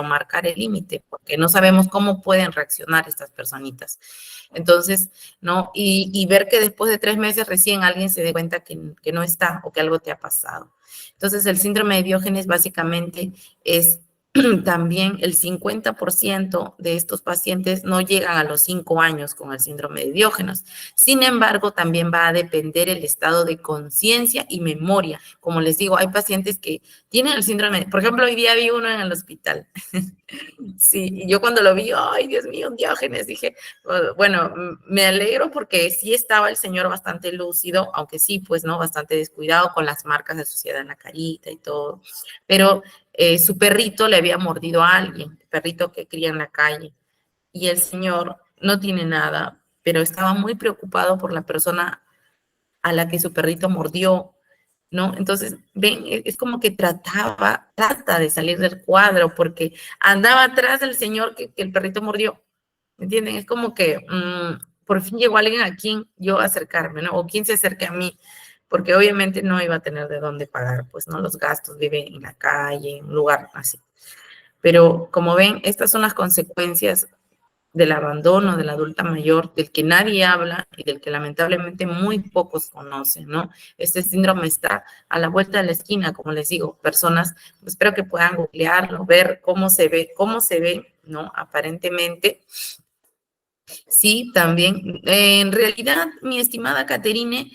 marcar el límite, porque no sabemos cómo pueden reaccionar estas personitas. Entonces, ¿no? Y ver que después de 3 meses recién alguien se dé cuenta que no está o que algo te ha pasado. Entonces, el síndrome de Diógenes básicamente es también el 50% de estos pacientes no llegan a los 5 años con el síndrome de Diógenes. Sin embargo, también va a depender el estado de conciencia y memoria. Como les digo, hay pacientes que tienen el síndrome, por ejemplo, hoy día vi uno en el hospital. Sí, y yo cuando lo vi, ay, Dios mío, Diógenes, dije, bueno, me alegro porque sí estaba el señor bastante lúcido, aunque sí, pues, ¿no? Bastante descuidado con las marcas de suciedad en la carita y todo, pero su perrito le había mordido a alguien, el perrito que cría en la calle, y el señor no tiene nada, pero estaba muy preocupado por la persona a la que su perrito mordió, ¿no? Entonces, ven, es como que trata de salir del cuadro porque andaba atrás del señor que el perrito mordió, ¿me entienden? Es como que por fin llegó alguien a quien yo acercarme, ¿no? O quien se acerque a mí, porque obviamente no iba a tener de dónde pagar, pues, ¿no? Los gastos, vive en la calle, en un lugar así. Pero como ven, estas son las consecuencias del abandono de la adulta mayor, del que nadie habla y del que lamentablemente muy pocos conocen, ¿no? Este síndrome está a la vuelta de la esquina, como les digo, personas, espero que puedan googlearlo, ver cómo se ve, ¿no? Aparentemente. Sí, también. En realidad, mi estimada Caterine,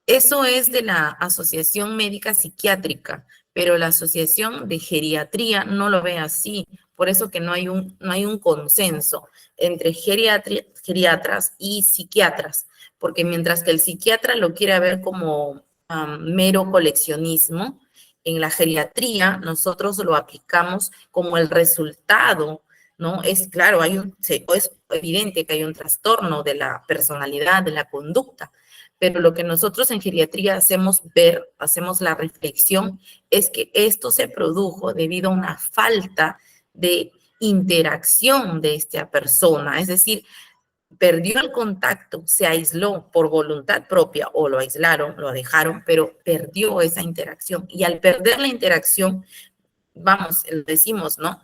eso es de la Asociación Médica Psiquiátrica, pero la Asociación de Geriatría no lo ve así. Por eso que no hay un consenso entre geriatras y psiquiatras, porque mientras que el psiquiatra lo quiere ver como mero coleccionismo, en la geriatría nosotros lo aplicamos como el resultado, ¿no? Es claro, es evidente que hay un trastorno de la personalidad, de la conducta, pero lo que nosotros en geriatría hacemos la reflexión, es que esto se produjo debido a una falta de interacción de esta persona, es decir, perdió el contacto, se aisló por voluntad propia o lo aislaron, lo dejaron, pero perdió esa interacción y al perder la interacción, vamos, decimos, ¿no?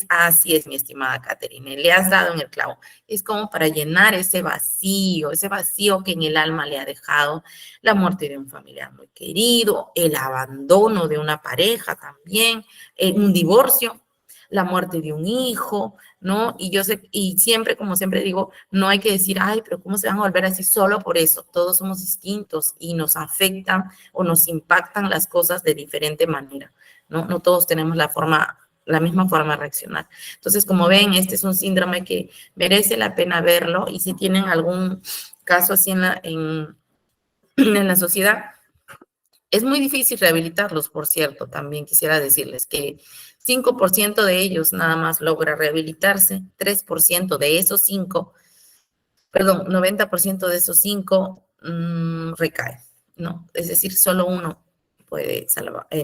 Así es, mi estimada Caterine, le has dado en el clavo. Es como para llenar ese vacío que en el alma le ha dejado la muerte de un familiar muy querido, el abandono de una pareja también, un divorcio, la muerte de un hijo, ¿no? Y yo sé, y siempre, como siempre digo, no hay que decir, ay, pero ¿cómo se van a volver así solo por eso? Todos somos distintos y nos afectan o nos impactan las cosas de diferente manera. ¿No? No todos tenemos la misma forma de reaccionar. Entonces, como ven, este es un síndrome que merece la pena verlo y si tienen algún caso así en la sociedad, es muy difícil rehabilitarlos, por cierto, también quisiera decirles que 5% de ellos nada más logra rehabilitarse, 3% de esos 5, perdón, 90% de esos 5 recae, ¿no? Es decir, solo uno puede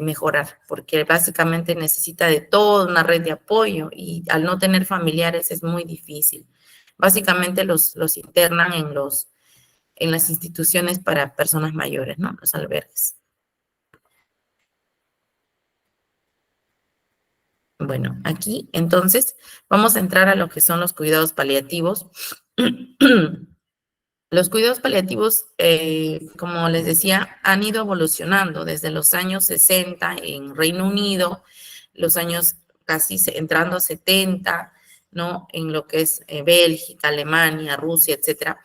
mejorar, porque básicamente necesita de toda una red de apoyo y al no tener familiares es muy difícil. Básicamente los internan en las instituciones para personas mayores, ¿no? Los albergues. Bueno, aquí entonces vamos a entrar a lo que son los cuidados paliativos. Los cuidados paliativos, como les decía, han ido evolucionando desde los años 60 en Reino Unido, los años casi entrando a 70, ¿no? En lo que es Bélgica, Alemania, Rusia, etcétera,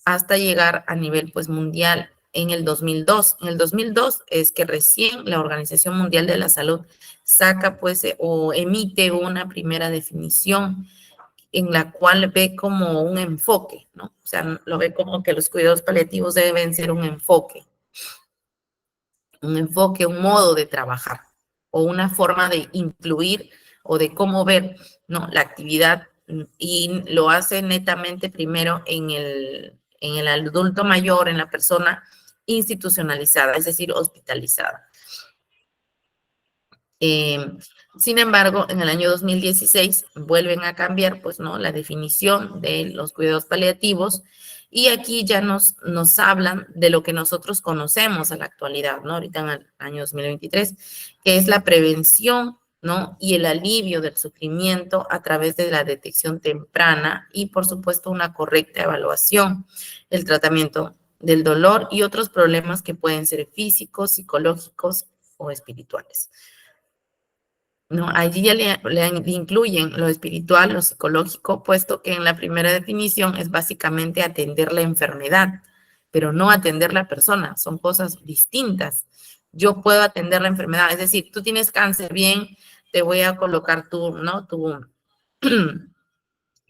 hasta llegar a nivel pues mundial en el 2002. En el 2002 es que recién la Organización Mundial de la Salud saca pues o emite una primera definición en la cual ve como un enfoque, ¿no? O sea, lo ve como que los cuidados paliativos deben ser un modo de trabajar o una forma de influir o de cómo ver, ¿no? La actividad y lo hace netamente primero en el adulto mayor, en la persona institucionalizada, es decir, hospitalizada. Sin embargo, en el año 2016 vuelven a cambiar, pues, ¿no? La definición de los cuidados paliativos y aquí ya nos hablan de lo que nosotros conocemos en la actualidad, ¿no? Ahorita en el año 2023, que es la prevención, ¿no? Y el alivio del sufrimiento a través de la detección temprana y, por supuesto, una correcta evaluación, el tratamiento del dolor y otros problemas que pueden ser físicos, psicológicos o espirituales. ¿No? Allí ya le incluyen lo espiritual, lo psicológico, puesto que en la primera definición es básicamente atender la enfermedad, pero no atender la persona, son cosas distintas. Yo puedo atender la enfermedad, es decir, tú tienes cáncer, bien, te voy a colocar ¿no?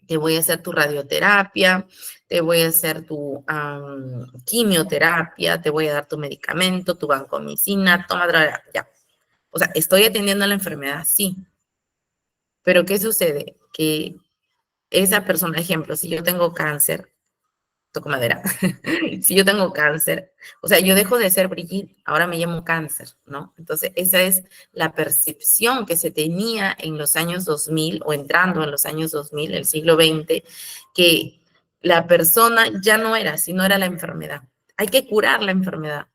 Te voy a hacer tu radioterapia, te voy a hacer tu quimioterapia, te voy a dar tu medicamento, tu vancomicina, toma droga, ya. O sea, estoy atendiendo la enfermedad, sí, pero ¿qué sucede? Que esa persona, ejemplo, si yo tengo cáncer, toco madera, si yo tengo cáncer, o sea, yo dejo de ser Brigitte, ahora me llamo cáncer, ¿no? Entonces, esa es la percepción que se tenía en los años 2000 o entrando en los años 2000, el siglo XX, que la persona ya no era, sino era la enfermedad. Hay que curar la enfermedad.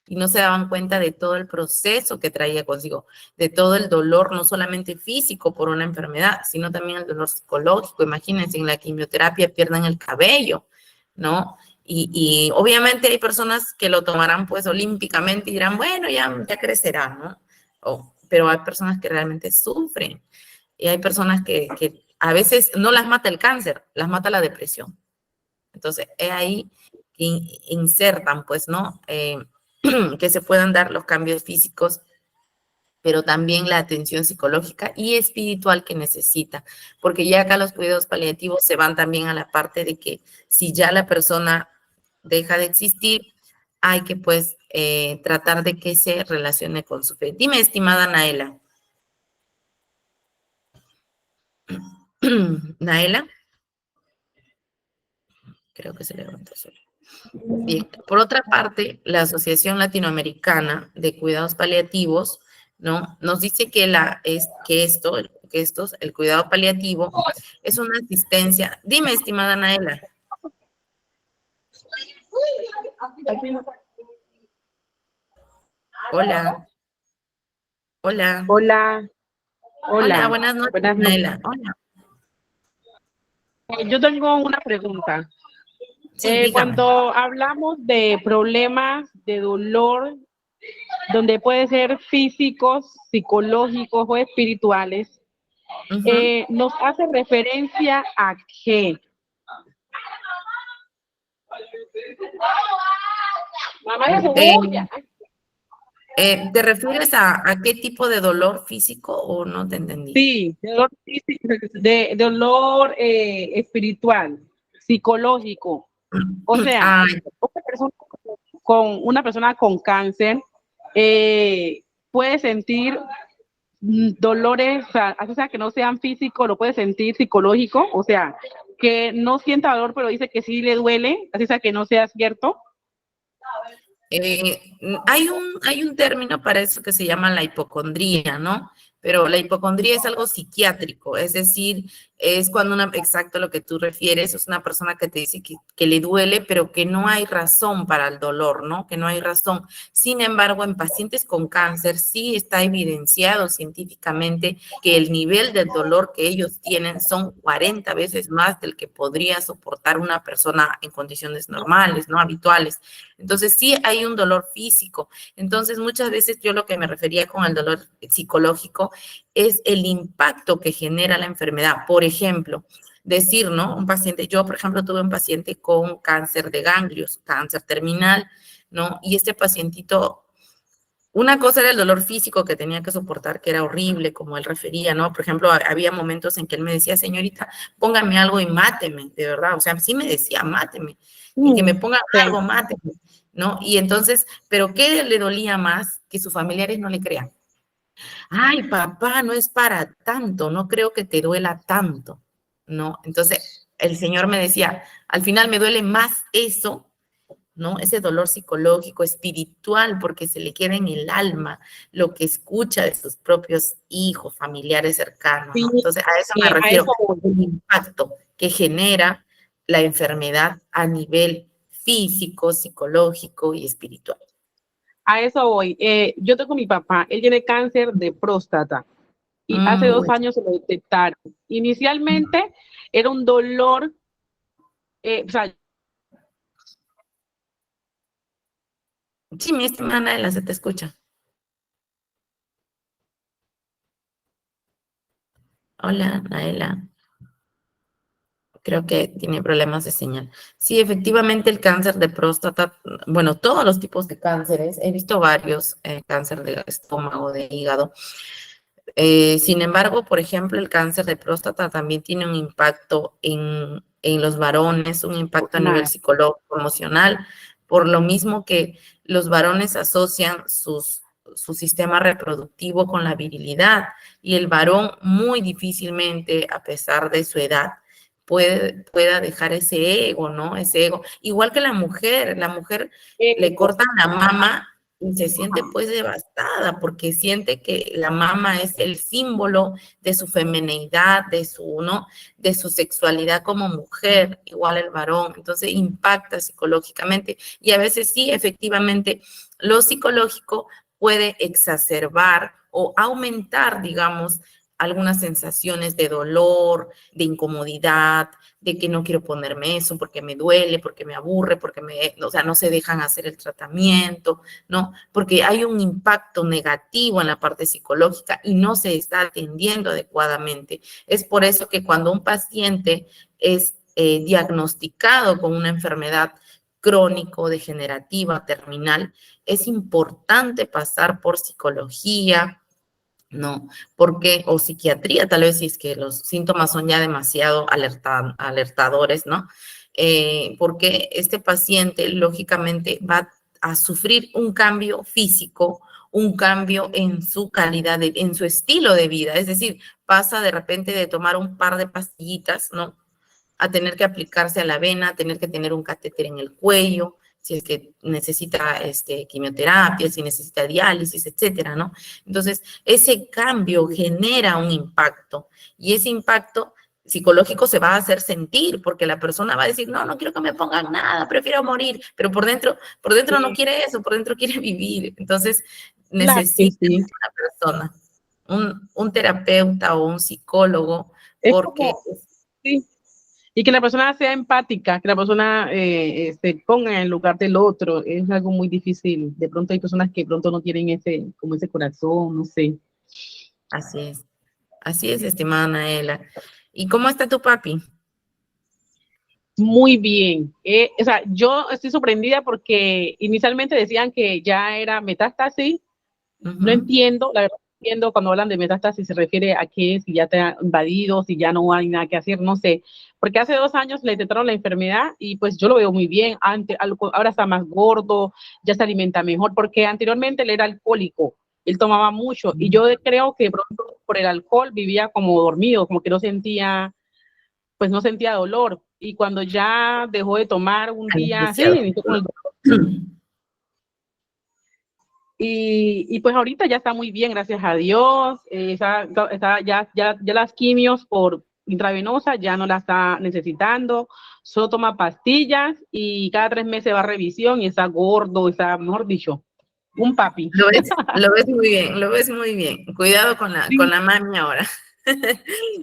Y no se daban cuenta de todo el proceso que traía consigo, de todo el dolor, no solamente físico por una enfermedad, sino también el dolor psicológico. Imagínense, en la quimioterapia pierden el cabello, ¿no? Y obviamente hay personas que lo tomarán pues olímpicamente y dirán, bueno, ya crecerá, ¿no? Pero hay personas que realmente sufren y hay personas que a veces no las mata el cáncer, las mata la depresión. Entonces, es ahí que insertan, pues, ¿no? Que se puedan dar los cambios físicos, pero también la atención psicológica y espiritual que necesita, porque ya acá los cuidados paliativos se van también a la parte de que si ya la persona deja de existir, hay que pues tratar de que se relacione con su fe. Dime, estimada Naela. Naela, creo que se levantó solo. Bien, por otra parte, la Asociación Latinoamericana de Cuidados Paliativos, ¿no? Nos dice que, el cuidado paliativo es una asistencia. Dime, estimada Naela. Hola, hola. Hola, Hola, hola, buenas noches, buenas noches. Naela. Hola. Yo tengo una pregunta. Sí, dígame. Cuando hablamos de problemas de dolor, donde puede ser físicos, psicológicos o espirituales, Ujú. nos hace referencia a qué. Mamá de Eh, cebolla. ¿Te refieres a qué tipo de dolor físico o no te entendí? Sí, de dolor físico, de dolor espiritual, psicológico. O sea, Ah, una persona una persona con cáncer puede sentir dolores, o sea, que no sean físicos, lo puede sentir psicológico, o sea, que no sienta dolor, pero dice que sí le duele, así sea que no sea cierto. hay un término para eso que se llama la hipocondría, ¿no? Pero la hipocondría es algo psiquiátrico, es decir, es cuando exacto lo que tú refieres, es una persona que te dice que le duele, pero que no hay razón para el dolor, ¿no? Que no hay razón. Sin embargo, en pacientes con cáncer sí está evidenciado científicamente que el nivel del dolor que ellos tienen son 40 veces más del que podría soportar una persona en condiciones normales, ¿no? Habituales. Entonces, sí hay un dolor físico. Entonces, muchas veces yo lo que me refería con el dolor psicológico es el impacto que genera la enfermedad. Por ejemplo, decir, ¿no? Un paciente, yo, por ejemplo, tuve un paciente con cáncer de ganglios, cáncer terminal, ¿no? Y este pacientito, una cosa era el dolor físico que tenía que soportar, que era horrible, como él refería, ¿no? Por ejemplo, había momentos en que él me decía, señorita, póngame algo y máteme, de verdad. O sea, sí me decía, máteme. Y que me pongan Sí. algo, máteme, ¿no? Y entonces, ¿pero qué le dolía más? Que sus familiares no le crean. Ay, papá, no es para tanto, no creo que te duela tanto, ¿no? Entonces, el Señor me decía, al final me duele más eso, ¿no? Ese dolor psicológico, espiritual, porque se le queda en el alma lo que escucha de sus propios hijos, familiares cercanos, Sí, ¿no? Entonces, a eso me a refiero, eso voy. el impacto que genera la enfermedad a nivel físico, psicológico y espiritual. A eso voy. Yo tengo mi papá, él tiene cáncer de próstata y hace 2 Bueno. años se lo detectaron. Inicialmente era un dolor, o sea, Sí, mi estimada Naela, se te escucha. Hola, Naela. Creo que tiene problemas de señal. Sí, efectivamente el cáncer de próstata, bueno, todos los tipos de cánceres, he visto varios, cáncer de estómago, de hígado. Sin embargo, por ejemplo, el cáncer de próstata también tiene un impacto en los varones, un impacto a nivel nada. psicológico, emocional, por lo mismo que los varones asocian su sistema reproductivo con la virilidad y el varón muy difícilmente, a pesar de su edad, pueda dejar ese ego, ¿no? Ese ego. Igual que la mujer le cortan la mama y se siente pues devastada porque siente que la mama es el símbolo de su femineidad, de su, ¿no? De su sexualidad como mujer, igual el varón, entonces impacta psicológicamente y a veces sí, efectivamente, lo psicológico puede exacerbar o aumentar, digamos, algunas sensaciones de dolor, de incomodidad, de que no quiero ponerme eso porque me duele, porque me aburre, porque o sea, no se dejan hacer el tratamiento, ¿no? Porque hay un impacto negativo en la parte psicológica y no se está atendiendo adecuadamente. Es por eso que cuando un paciente es diagnosticado con una enfermedad crónico, degenerativa, terminal, es importante pasar por psicología, ¿no? Porque, o psiquiatría, tal vez si es que los síntomas son ya demasiado alertadores, ¿no? Porque este paciente, lógicamente, va a sufrir un cambio físico, un cambio en su calidad, en su estilo de vida. Es decir, pasa de repente de tomar un par de pastillitas, ¿no? A tener que aplicarse a la vena, a tener que tener un catéter en el cuello, si es que necesita quimioterapia, si necesita diálisis, etcétera, ¿no? Entonces, ese cambio genera un impacto y ese impacto psicológico se va a hacer sentir porque la persona va a decir, no, no quiero que me pongan nada, prefiero morir, pero por dentro no Sí, quiere eso, por dentro quiere vivir. Entonces, claro que necesita sí. una persona, un terapeuta o un psicólogo, Es porque como, sí, y que la persona sea empática, que la persona se ponga en el lugar del otro, es algo muy difícil. De pronto hay personas que de pronto no tienen ese, como ese corazón, no sé. así es, estimada Anaela. ¿Y cómo está tu papi? Muy bien. O sea, yo estoy sorprendida porque inicialmente decían que ya era metástasis. No Ujú. entiendo, la verdad no entiendo cuando hablan de metástasis se refiere a qué, si ya te ha invadido, si ya no hay nada que hacer, no sé. Porque hace 2 años le detectaron la enfermedad y pues yo lo veo muy bien. Ahora está más gordo, ya se alimenta mejor, porque anteriormente él era alcohólico, él tomaba mucho y yo creo que pronto por el alcohol vivía como dormido, como que no sentía, pues no sentía dolor. Y cuando ya dejó de tomar un día, sí, Anestesiado. inició con el y pues ahorita ya está muy bien, gracias a Dios. Ya las quimios por intravenosa ya no la está necesitando. Solo toma pastillas y cada 3 meses va a revisión y está gordo, está, mejor dicho, un papi. Lo ves muy bien, lo ves muy bien. Cuidado con Sí, la mami ahora.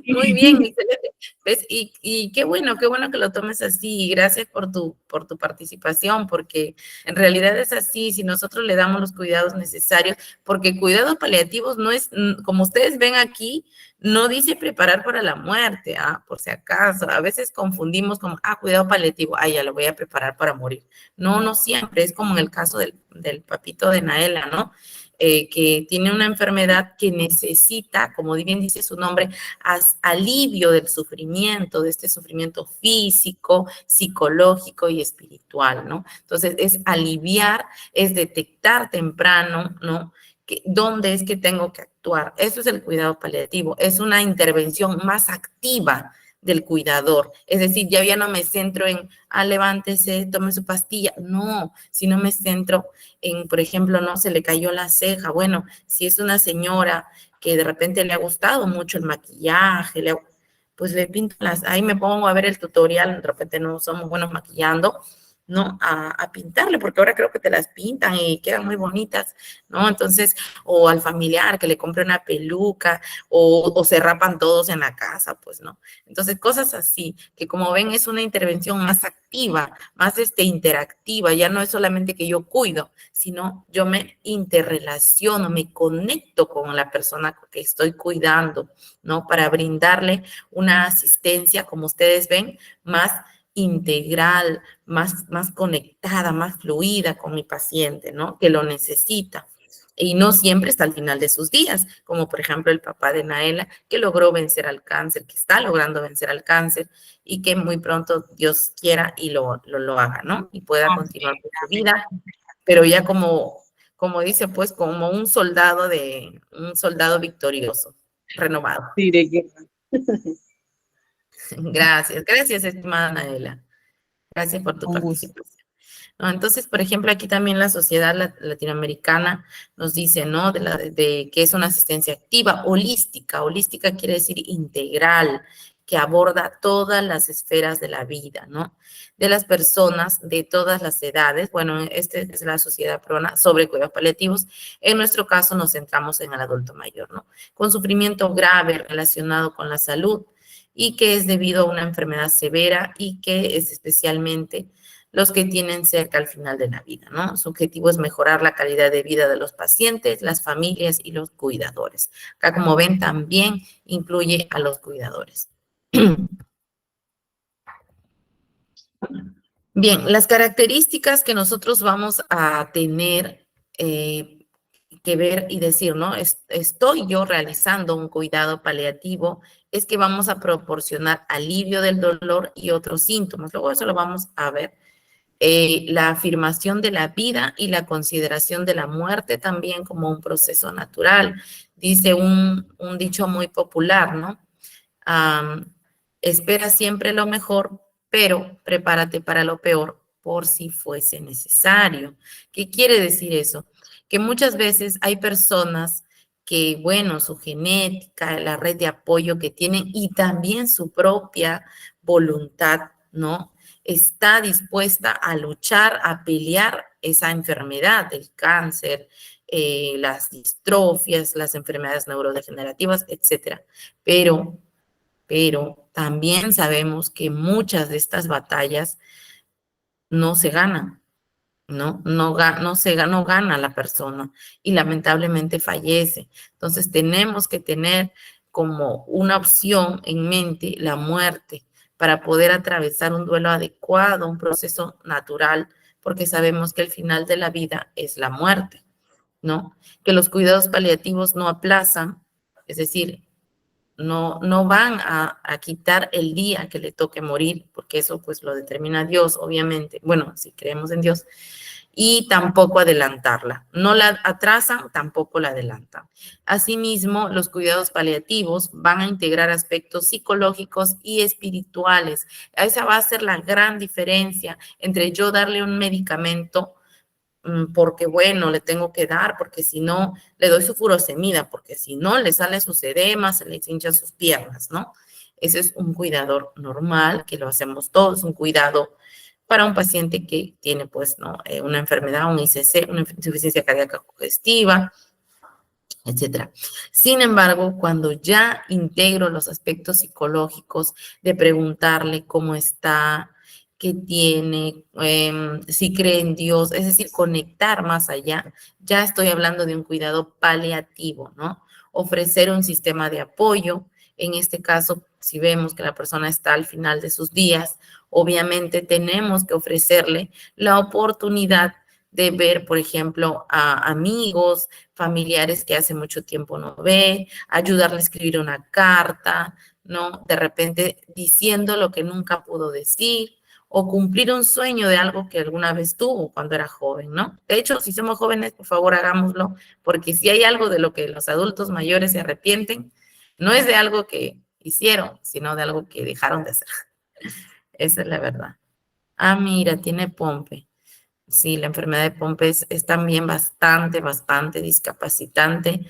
Muy bien, sí. excelente. ¿Ves? Y qué bueno que lo tomes así. Y gracias por tu participación, porque en realidad es así, si nosotros le damos los cuidados necesarios, porque cuidados paliativos no es, como ustedes ven aquí, no dice preparar para la muerte, ¿ah? Por si acaso. A veces confundimos como, cuidado paliativo, ya lo voy a preparar para morir. No, no siempre, es como en el caso del papito de Naela, ¿no? Que tiene una enfermedad que necesita, como bien dice su nombre, alivio del sufrimiento, de este sufrimiento físico, psicológico y espiritual, ¿no? Entonces, es aliviar, es detectar temprano, ¿no? ¿Dónde es que tengo que actuar? Eso es el cuidado paliativo, es una intervención más activa del cuidador. Es decir, ya no me centro en, levántese, tome su pastilla. No, sino me centro en, por ejemplo, no se le cayó la ceja. Bueno, si es una señora que de repente le ha gustado mucho el maquillaje, pues le pinto ahí me pongo a ver el tutorial, de repente no somos buenos maquillando, ¿no? A pintarle, porque ahora creo que te las pintan y quedan muy bonitas, ¿no? Entonces, o al familiar que le compre una peluca, o se rapan todos en la casa, pues, ¿no? Entonces, cosas así, que como ven es una intervención más activa, más interactiva, ya no es solamente que yo cuido, sino yo me interrelaciono, me conecto con la persona que estoy cuidando, ¿no? Para brindarle una asistencia, como ustedes ven, más integral, más conectada, más fluida con mi paciente, ¿no? Que lo necesita. Y no siempre está al final de sus días, como por ejemplo el papá de Naela, que logró vencer al cáncer, que está logrando vencer al cáncer y que muy pronto Dios quiera y lo haga, ¿no? Y pueda continuar con su vida, pero ya como dice, pues como un soldado victorioso, renovado. Sí, de guerra. Gracias, estimada Naela. Gracias por tu Un gusto. participación. ¿No? Entonces, por ejemplo, aquí también la sociedad latinoamericana nos dice, ¿no? De que es una asistencia activa, holística. Holística quiere decir integral, que aborda todas las esferas de la vida, ¿no? De las personas de todas las edades. Bueno, esta es la sociedad peruana sobre cuidados paliativos. En nuestro caso nos centramos en el adulto mayor, ¿no? Con sufrimiento grave relacionado con la salud y que es debido a una enfermedad severa y que es especialmente los que tienen cerca al final de la vida, ¿no? Su objetivo es mejorar la calidad de vida de los pacientes, las familias y los cuidadores. Acá, como ven, también incluye a los cuidadores. Bien, las características que nosotros vamos a tener que ver y decir, ¿no? Estoy yo realizando un cuidado paliativo, es que vamos a proporcionar alivio del dolor y otros síntomas. Luego eso lo vamos a ver. La afirmación de la vida y la consideración de la muerte también como un proceso natural. Dice un dicho muy popular, ¿no? Espera siempre lo mejor, pero prepárate para lo peor por si fuese necesario. ¿Qué quiere decir eso? Que muchas veces hay personas que, bueno, su genética, la red de apoyo que tienen y también su propia voluntad, ¿no? Está dispuesta a luchar, a pelear esa enfermedad, el cáncer, las distrofias, las enfermedades neurodegenerativas, etcétera. Pero también sabemos que muchas de estas batallas no se ganan, ¿no? No gana la persona y lamentablemente fallece. Entonces tenemos que tener como una opción en mente la muerte para poder atravesar un duelo adecuado, un proceso natural, porque sabemos que el final de la vida es la muerte, ¿no? Que los cuidados paliativos no aplazan, es decir, no van a quitar el día que le toque morir, porque eso pues lo determina Dios, obviamente. Bueno, si creemos en Dios, y tampoco adelantarla. No la atrasan, tampoco la adelantan. Asimismo, los cuidados paliativos van a integrar aspectos psicológicos y espirituales. Esa va a ser la gran diferencia entre yo darle un medicamento porque bueno, le tengo que dar, porque si no, le doy su furosemida, porque si no, le sale sus edemas, se le hinchan sus piernas, ¿no? Ese es un cuidador normal, que lo hacemos todos, un cuidado para un paciente que tiene, pues, ¿no? Una enfermedad, un ICC, una insuficiencia cardíaca congestiva, etcétera. Sin embargo, cuando ya integro los aspectos psicológicos de preguntarle cómo está, qué tiene, si cree en Dios, es decir, conectar más allá, ya estoy hablando de un cuidado paliativo, ¿no? Ofrecer un sistema de apoyo. En este caso, si vemos que la persona está al final de sus días, obviamente tenemos que ofrecerle la oportunidad de ver, por ejemplo, a amigos, familiares que hace mucho tiempo no ve, ayudarle a escribir una carta, ¿no? De repente diciendo lo que nunca pudo decir o cumplir un sueño de algo que alguna vez tuvo cuando era joven, ¿no? De hecho, si somos jóvenes, por favor, hagámoslo, porque si hay algo de lo que los adultos mayores se arrepienten, no es de algo que hicieron, sino de algo que dejaron de hacer. Esa es la verdad. Ah, mira, tiene Pompe. Sí, la enfermedad de Pompe es también bastante discapacitante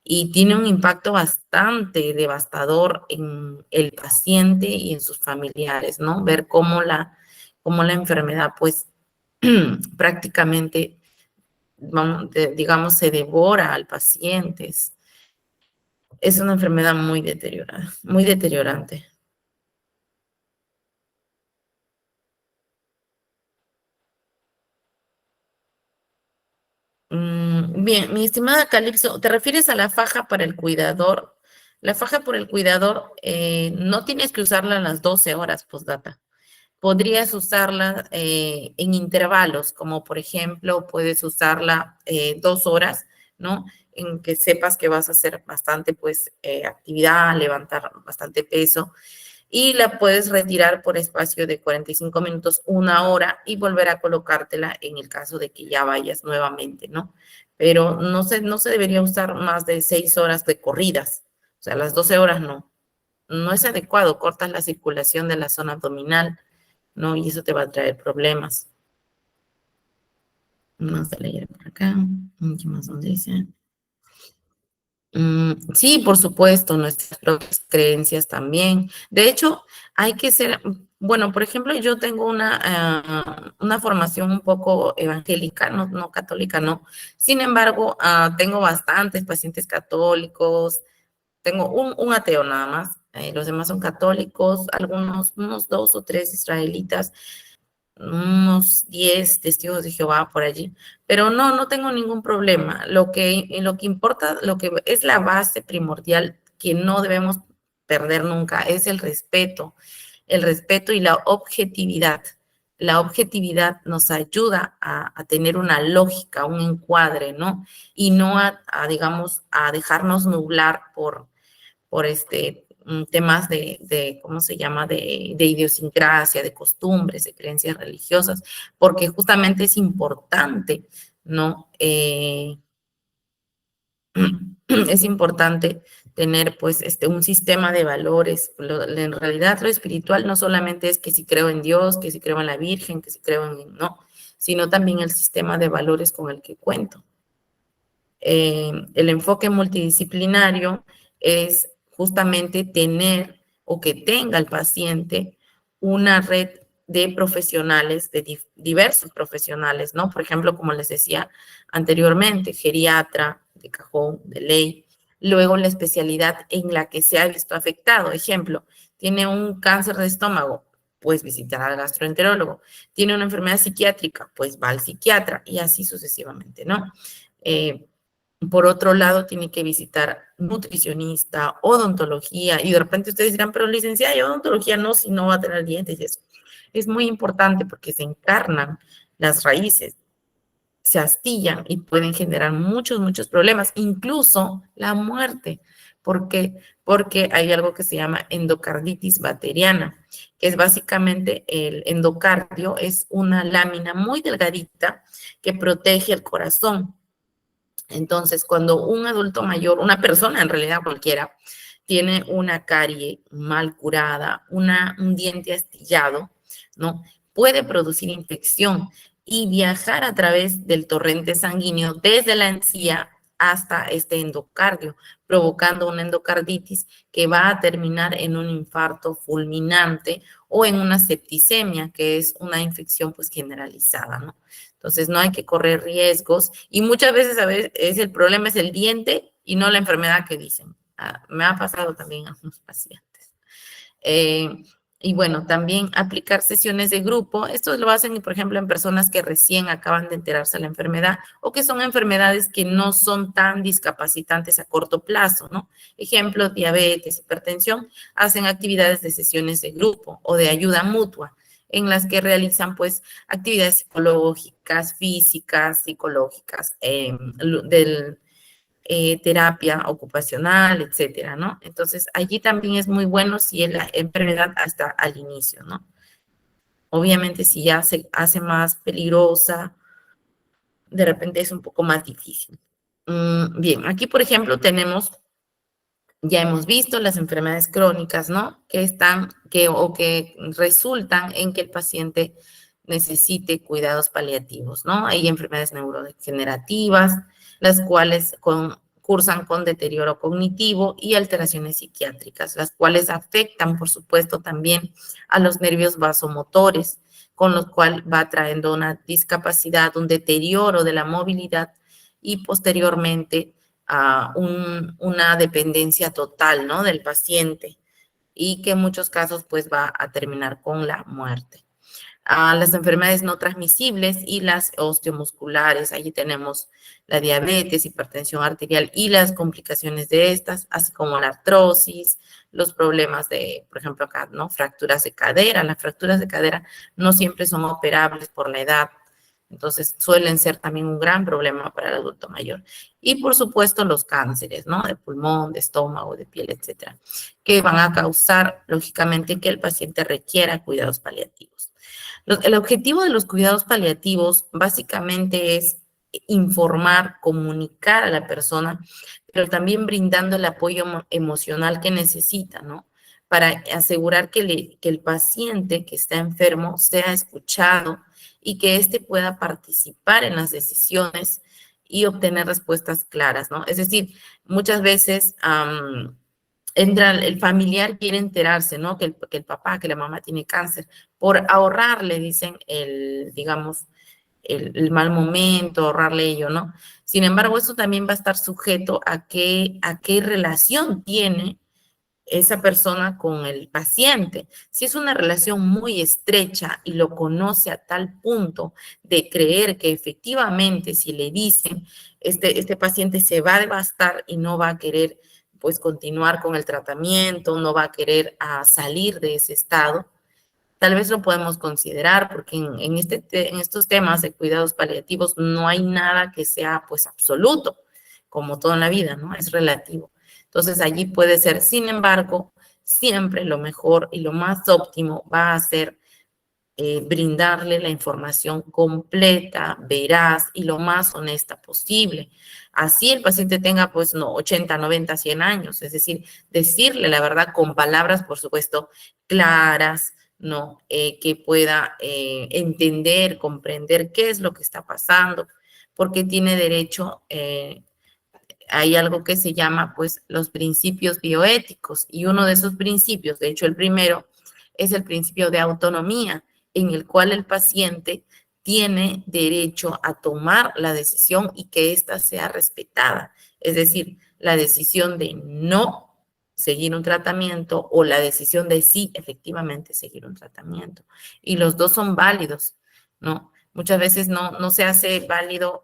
y tiene un impacto bastante devastador en el paciente y en sus familiares, ¿no? Ver cómo la enfermedad, pues, prácticamente, digamos, se devora al paciente. Es una enfermedad muy deteriorada, muy deteriorante. Bien, mi estimada Calipso, ¿te refieres a la faja para el cuidador? La faja por el cuidador, no tienes que usarla a las 12 horas postdata. Podrías usarla en intervalos, como por ejemplo, puedes usarla 2 horas, ¿no? En que sepas que vas a hacer bastante, pues, actividad, levantar bastante peso, y la puedes retirar por espacio de 45 minutos, 1 hora, y volver a colocártela en el caso de que ya vayas nuevamente, ¿no? Pero no se debería usar más de 6 horas de corridas, o sea, las 12 horas no. No es adecuado, cortas la circulación de la zona abdominal, ¿no? Y eso te va a traer problemas. Vamos a leer por acá. ¿Qué más nos dice? Sí, por supuesto, nuestras propias creencias también. De hecho, hay que ser, bueno, por ejemplo, yo tengo una formación un poco evangélica, no católica, no. Sin embargo, tengo bastantes pacientes católicos, tengo un ateo nada más, los demás son católicos, unos 2 o 3 israelitas, unos 10 testigos de Jehová por allí, pero no tengo ningún problema. Lo que importa, lo que es la base primordial que no debemos perder nunca es el respeto y la objetividad. La objetividad nos ayuda a tener una lógica, un encuadre, ¿no? Y no digamos, a dejarnos nublar por temas ¿cómo se llama?, de idiosincrasia, de costumbres, de creencias religiosas, porque justamente es importante, ¿no? Es importante tener, pues, un sistema de valores. En realidad, lo espiritual no solamente es que si creo en Dios, que si creo en la Virgen, que si creo no, sino también el sistema de valores con el que cuento. El enfoque multidisciplinario es justamente tener o que tenga el paciente una red de profesionales, de diversos profesionales, ¿no? Por ejemplo, como les decía anteriormente, geriatra, de cajón, de ley. Luego, la especialidad en la que se ha visto afectado. Ejemplo, tiene un cáncer de estómago, pues visitar al gastroenterólogo. Tiene una enfermedad psiquiátrica, pues va al psiquiatra, y así sucesivamente, ¿no? Por otro lado, tiene que visitar nutricionista, odontología, y de repente ustedes dirán, pero licenciada, y odontología no, si no va a tener dientes. Eso es muy importante porque se encarnan las raíces, se astillan y pueden generar muchos problemas, incluso la muerte. ¿Por qué? Porque hay algo que se llama endocarditis bacteriana, que es básicamente el endocardio, es una lámina muy delgadita que protege el corazón. Entonces, cuando un adulto mayor, una persona en realidad cualquiera, tiene una carie mal curada, un diente astillado, ¿no? Puede producir infección y viajar a través del torrente sanguíneo desde la encía hasta este endocardio, provocando una endocarditis que va a terminar en un infarto fulminante o en una septicemia, que es una infección pues generalizada, ¿no? Entonces no hay que correr riesgos y muchas veces el problema es el diente y no la enfermedad que dicen. Me ha pasado también a unos pacientes. Y bueno, también aplicar sesiones de grupo. Esto lo hacen, por ejemplo, en personas que recién acaban de enterarse de la enfermedad o que son enfermedades que no son tan discapacitantes a corto plazo, ¿no? Ejemplo, diabetes, hipertensión, hacen actividades de sesiones de grupo o de ayuda mutua, en las que realizan, pues, actividades psicológicas, físicas, psicológicas, terapia ocupacional, etcétera, ¿no? Entonces, allí también es muy bueno si es la enfermedad hasta al inicio, ¿no? Obviamente, si ya se hace más peligrosa, de repente es un poco más difícil. Bien, aquí, por ejemplo, ya hemos visto las enfermedades crónicas, ¿no? Que resultan en que el paciente necesite cuidados paliativos, ¿no? Hay enfermedades neurodegenerativas, las cuales cursan con deterioro cognitivo y alteraciones psiquiátricas, las cuales afectan, por supuesto, también a los nervios vasomotores, con lo cual va trayendo una discapacidad, un deterioro de la movilidad y posteriormente a una dependencia total, ¿no?, del paciente, y que en muchos casos pues va a terminar con la muerte. Las enfermedades no transmisibles y las osteomusculares. Allí tenemos la diabetes, hipertensión arterial y las complicaciones de estas, así como la artrosis, los problemas de, por ejemplo, acá, ¿no?, fracturas de cadera. Las fracturas de cadera no siempre son operables por la edad, entonces suelen ser también un gran problema para el adulto mayor. Y por supuesto los cánceres, ¿no?, de pulmón, de estómago, de piel, etcétera, que van a causar, lógicamente, que el paciente requiera cuidados paliativos. El objetivo de los cuidados paliativos básicamente es informar, comunicar a la persona, pero también brindando el apoyo emocional que necesita, ¿no?, para asegurar que el paciente que está enfermo sea escuchado y que éste pueda participar en las decisiones y obtener respuestas claras, ¿no? Es decir, muchas veces entra el familiar, quiere enterarse, ¿no?, que el papá, que la mamá tiene cáncer, por ahorrarle, dicen, digamos, el mal momento, ahorrarle ello, ¿no? Sin embargo, eso también va a estar sujeto a qué relación tiene esa persona con el paciente. Si es una relación muy estrecha y lo conoce a tal punto de creer que efectivamente si le dicen, este paciente se va a devastar y no va a querer pues continuar con el tratamiento, no va a querer salir de ese estado, tal vez lo podemos considerar porque en estos temas de cuidados paliativos no hay nada que sea pues absoluto, como todo en la vida, ¿no? Es relativo. Entonces allí puede ser, sin embargo, siempre lo mejor y lo más óptimo va a ser brindarle la información completa, veraz y lo más honesta posible. Así el paciente tenga pues no 80, 90, 100 años, es decir, decirle la verdad con palabras, por supuesto, claras, ¿no? Que pueda entender, comprender qué es lo que está pasando, porque tiene derecho, hay algo que se llama pues los principios bioéticos y uno de esos principios, de hecho el primero, es el principio de autonomía, en el cual el paciente tiene derecho a tomar la decisión y que ésta sea respetada. Es decir, la decisión de no seguir un tratamiento o la decisión de sí, efectivamente, seguir un tratamiento. Y los dos son válidos, ¿no? Muchas veces no se hace válido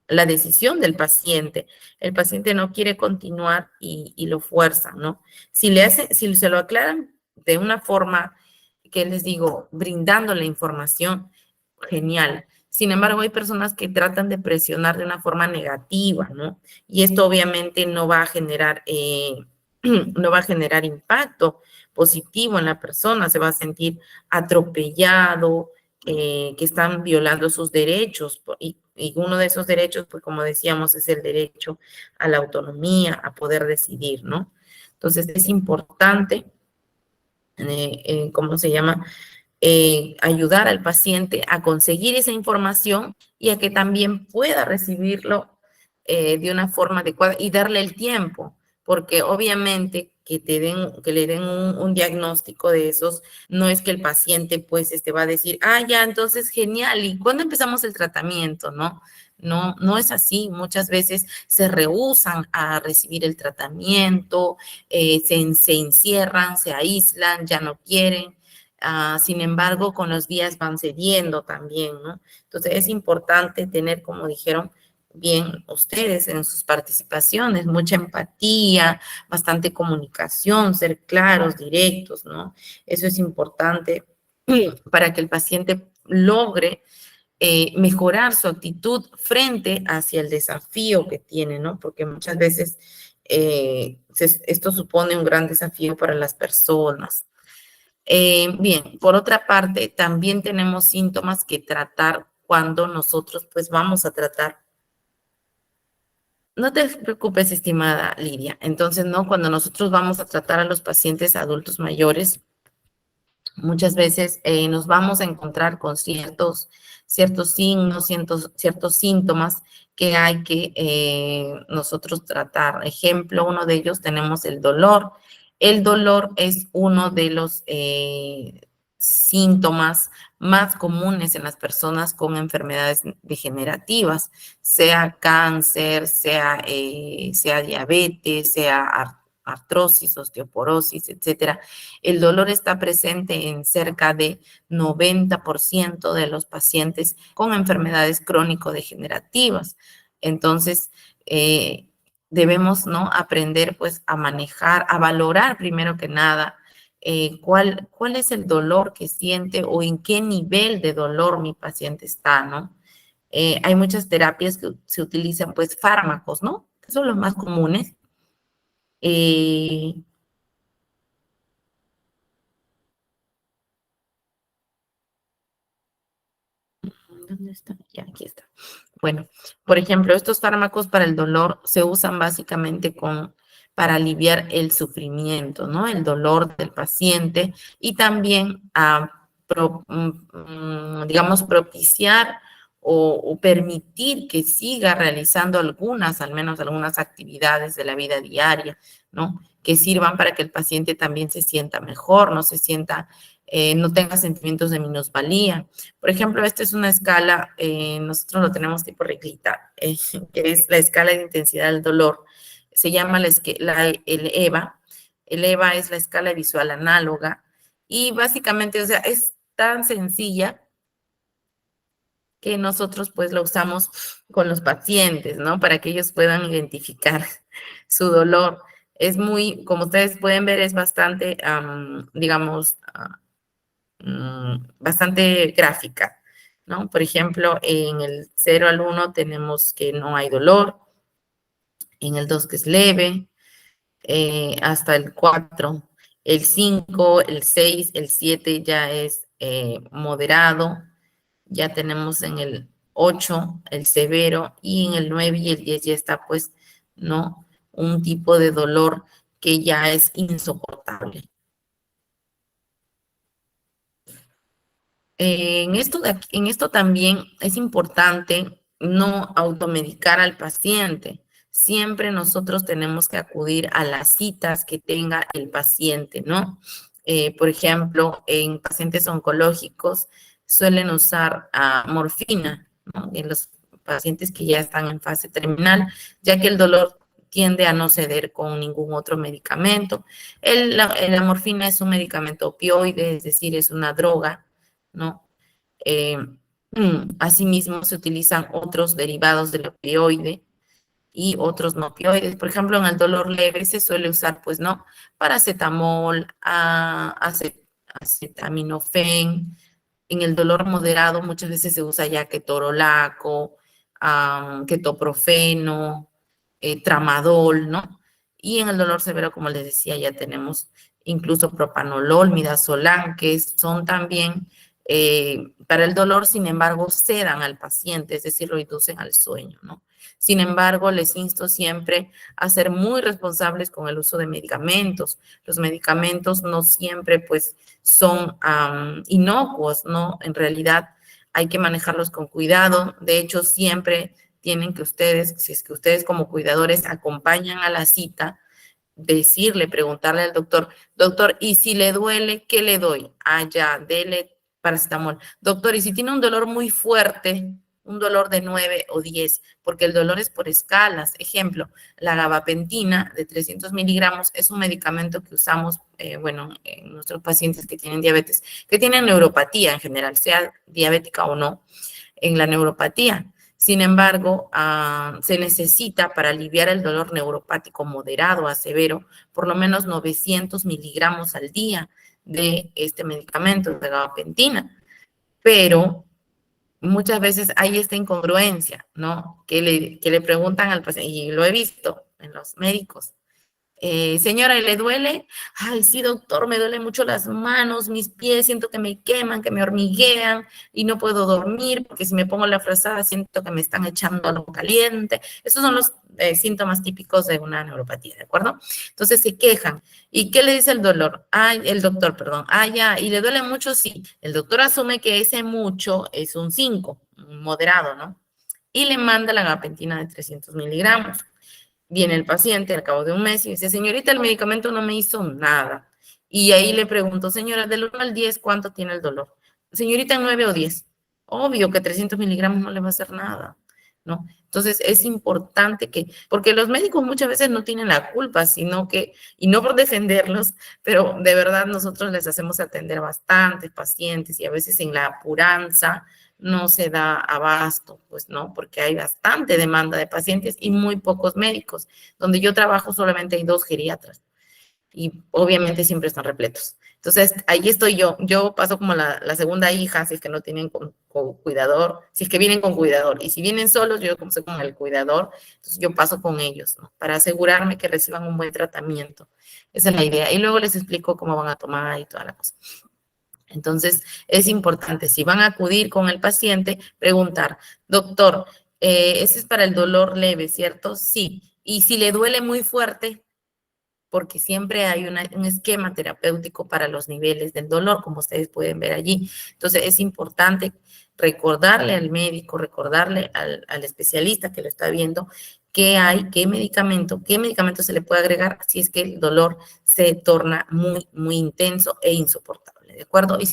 la decisión del paciente. El paciente no quiere continuar y lo fuerzan, ¿no? Si se lo aclaran de una forma que les digo, brindando la información, genial. Sin embargo, hay personas que tratan de presionar de una forma negativa, ¿no? Y esto obviamente no va a generar, no va a generar impacto positivo en la persona, se va a sentir atropellado, que están violando sus derechos y uno de esos derechos, pues como decíamos, es el derecho a la autonomía, a poder decidir, ¿no? Entonces es importante, ¿cómo se llama? Ayudar al paciente a conseguir esa información y a que también pueda recibirlo de una forma adecuada y darle el tiempo, porque obviamente que le den un diagnóstico de esos, no es que el paciente pues va a decir, ya, entonces genial, ¿y cuándo empezamos el tratamiento? No es así. Muchas veces se rehúsan a recibir el tratamiento, se encierran, se aíslan, ya no quieren. Sin embargo, con los días van cediendo también, ¿no? Entonces es importante tener, como dijeron bien ustedes en sus participaciones, mucha empatía, bastante comunicación, ser claros, directos, ¿no? Eso es importante para que el paciente logre mejorar su actitud frente hacia el desafío que tiene, ¿no? Porque muchas veces esto supone un gran desafío para las personas. Bien, por otra parte, también tenemos síntomas que tratar cuando nosotros pues vamos a tratar. No te preocupes, estimada Lidia. Entonces, ¿no? Cuando nosotros vamos a tratar a los pacientes adultos mayores, muchas veces nos vamos a encontrar con ciertos signos, ciertos síntomas que hay que nosotros tratar. Ejemplo, uno de ellos tenemos el dolor. El dolor es uno de los síntomas más comunes en las personas con enfermedades degenerativas, sea cáncer, sea diabetes, sea artrosis, osteoporosis, etcétera. El dolor está presente en cerca de 90% de los pacientes con enfermedades crónico-degenerativas. Entonces, debemos, ¿no?, aprender pues a manejar, a valorar primero que nada cuál es el dolor que siente o en qué nivel de dolor mi paciente está, ¿no? Hay muchas terapias que se utilizan pues fármacos, ¿no? Que son los más comunes. ¿Dónde está? Ya, aquí está. Bueno, por ejemplo, estos fármacos para el dolor se usan básicamente para aliviar el sufrimiento, ¿no? El dolor del paciente y también digamos, propiciar o permitir que siga realizando al menos algunas actividades de la vida diaria, ¿no? Que sirvan para que el paciente también se sienta mejor, no tenga sentimientos de minusvalía. Por ejemplo, esta es una escala, nosotros lo tenemos tipo reglita, que es la escala de intensidad del dolor. Se llama el EVA. El EVA es la escala visual análoga y básicamente, o sea, es tan sencilla que nosotros pues lo usamos con los pacientes, ¿no? Para que ellos puedan identificar su dolor. Es muy, como ustedes pueden ver, es bastante, digamos, bastante gráfica, ¿no? Por ejemplo, en el 0 al 1 tenemos que no hay dolor, en el 2 que es leve, hasta el 4, el 5, el 6, el 7 ya es moderado, ya tenemos en el 8 el severo y en el 9 y el 10 ya está pues, ¿no? Un tipo de dolor que ya es insoportable. En esto también es importante no automedicar al paciente. Siempre nosotros tenemos que acudir a las citas que tenga el paciente, ¿no? Por ejemplo, en pacientes oncológicos suelen usar morfina, ¿no? En los pacientes que ya están en fase terminal, ya que el dolor tiende a no ceder con ningún otro medicamento. La morfina es un medicamento opioide, es decir, es una droga, ¿no? Asimismo, se utilizan otros derivados del opioide y otros no opioides. Por ejemplo, en el dolor leve se suele usar, pues, ¿no? Paracetamol, acetaminofén. En el dolor moderado muchas veces se usa ya ketorolaco, ketoprofeno, tramadol, ¿no? Y en el dolor severo, como les decía, ya tenemos incluso propanolol, midazolam, que son también para el dolor, sin embargo, sedan al paciente, es decir, lo inducen al sueño, ¿no? Sin embargo, les insto siempre a ser muy responsables con el uso de medicamentos. Los medicamentos no siempre, pues, son inocuos, ¿no? En realidad hay que manejarlos con cuidado. De hecho, siempre tienen que ustedes, si es que ustedes como cuidadores acompañan a la cita, preguntarle al doctor, doctor, ¿y si le duele, qué le doy? Ah, ya, dele paracetamol. Doctor, ¿y si tiene un dolor muy fuerte, un dolor de 9 o 10? Porque el dolor es por escalas. Ejemplo, la gabapentina de 300 miligramos es un medicamento que usamos, en nuestros pacientes que tienen diabetes, que tienen neuropatía en general, sea diabética o no, en la neuropatía. Sin embargo, se necesita para aliviar el dolor neuropático moderado a severo por lo menos 900 miligramos al día de este medicamento, de gabapentina. Pero muchas veces hay esta incongruencia, ¿no? Que le preguntan al paciente, y lo he visto en los médicos, señora, ¿le duele? Ay, sí, doctor, me duelen mucho las manos, mis pies, siento que me queman, que me hormiguean y no puedo dormir porque si me pongo la frazada siento que me están echando algo caliente. Esos son los síntomas típicos de una neuropatía, ¿de acuerdo? Entonces se quejan. ¿Y qué le dice el doctor, perdón? Ah, ya, ¿y le duele mucho? Sí. El doctor asume que ese mucho es un 5, moderado, ¿no? y le manda la gabapentina de 300 miligramos. Viene el paciente al cabo de un mes y dice, señorita, el medicamento no me hizo nada. Y ahí le pregunto, señora, del 1 al 10, ¿cuánto tiene el dolor? Señorita, 9 o 10. Obvio que 300 miligramos no le va a hacer nada, ¿no? Entonces es importante que, porque los médicos muchas veces no tienen la culpa, sino que, y no por defenderlos, pero de verdad nosotros les hacemos atender bastantes pacientes y a veces en la apuranza no se da abasto, pues no, porque hay bastante demanda de pacientes y muy pocos médicos. Donde yo trabajo solamente hay 2 geriatras y obviamente siempre están repletos. Entonces, ahí estoy yo paso como la segunda hija, si es que no tienen con cuidador, si es que vienen con cuidador, y si vienen solos, yo como soy con el cuidador, entonces yo paso con ellos, ¿no? Para asegurarme que reciban un buen tratamiento. Esa es la idea. Y luego les explico cómo van a tomar y toda la cosa. Entonces, es importante, si van a acudir con el paciente, preguntar, doctor, ese es para el dolor leve, ¿cierto? Sí. Y si le duele muy fuerte, porque siempre hay un esquema terapéutico para los niveles del dolor, como ustedes pueden ver allí. Entonces, es importante recordarle al médico, recordarle al especialista que lo está viendo, qué hay, qué medicamento se le puede agregar si es que el dolor se torna muy, muy intenso e insoportable, ¿de acuerdo? Y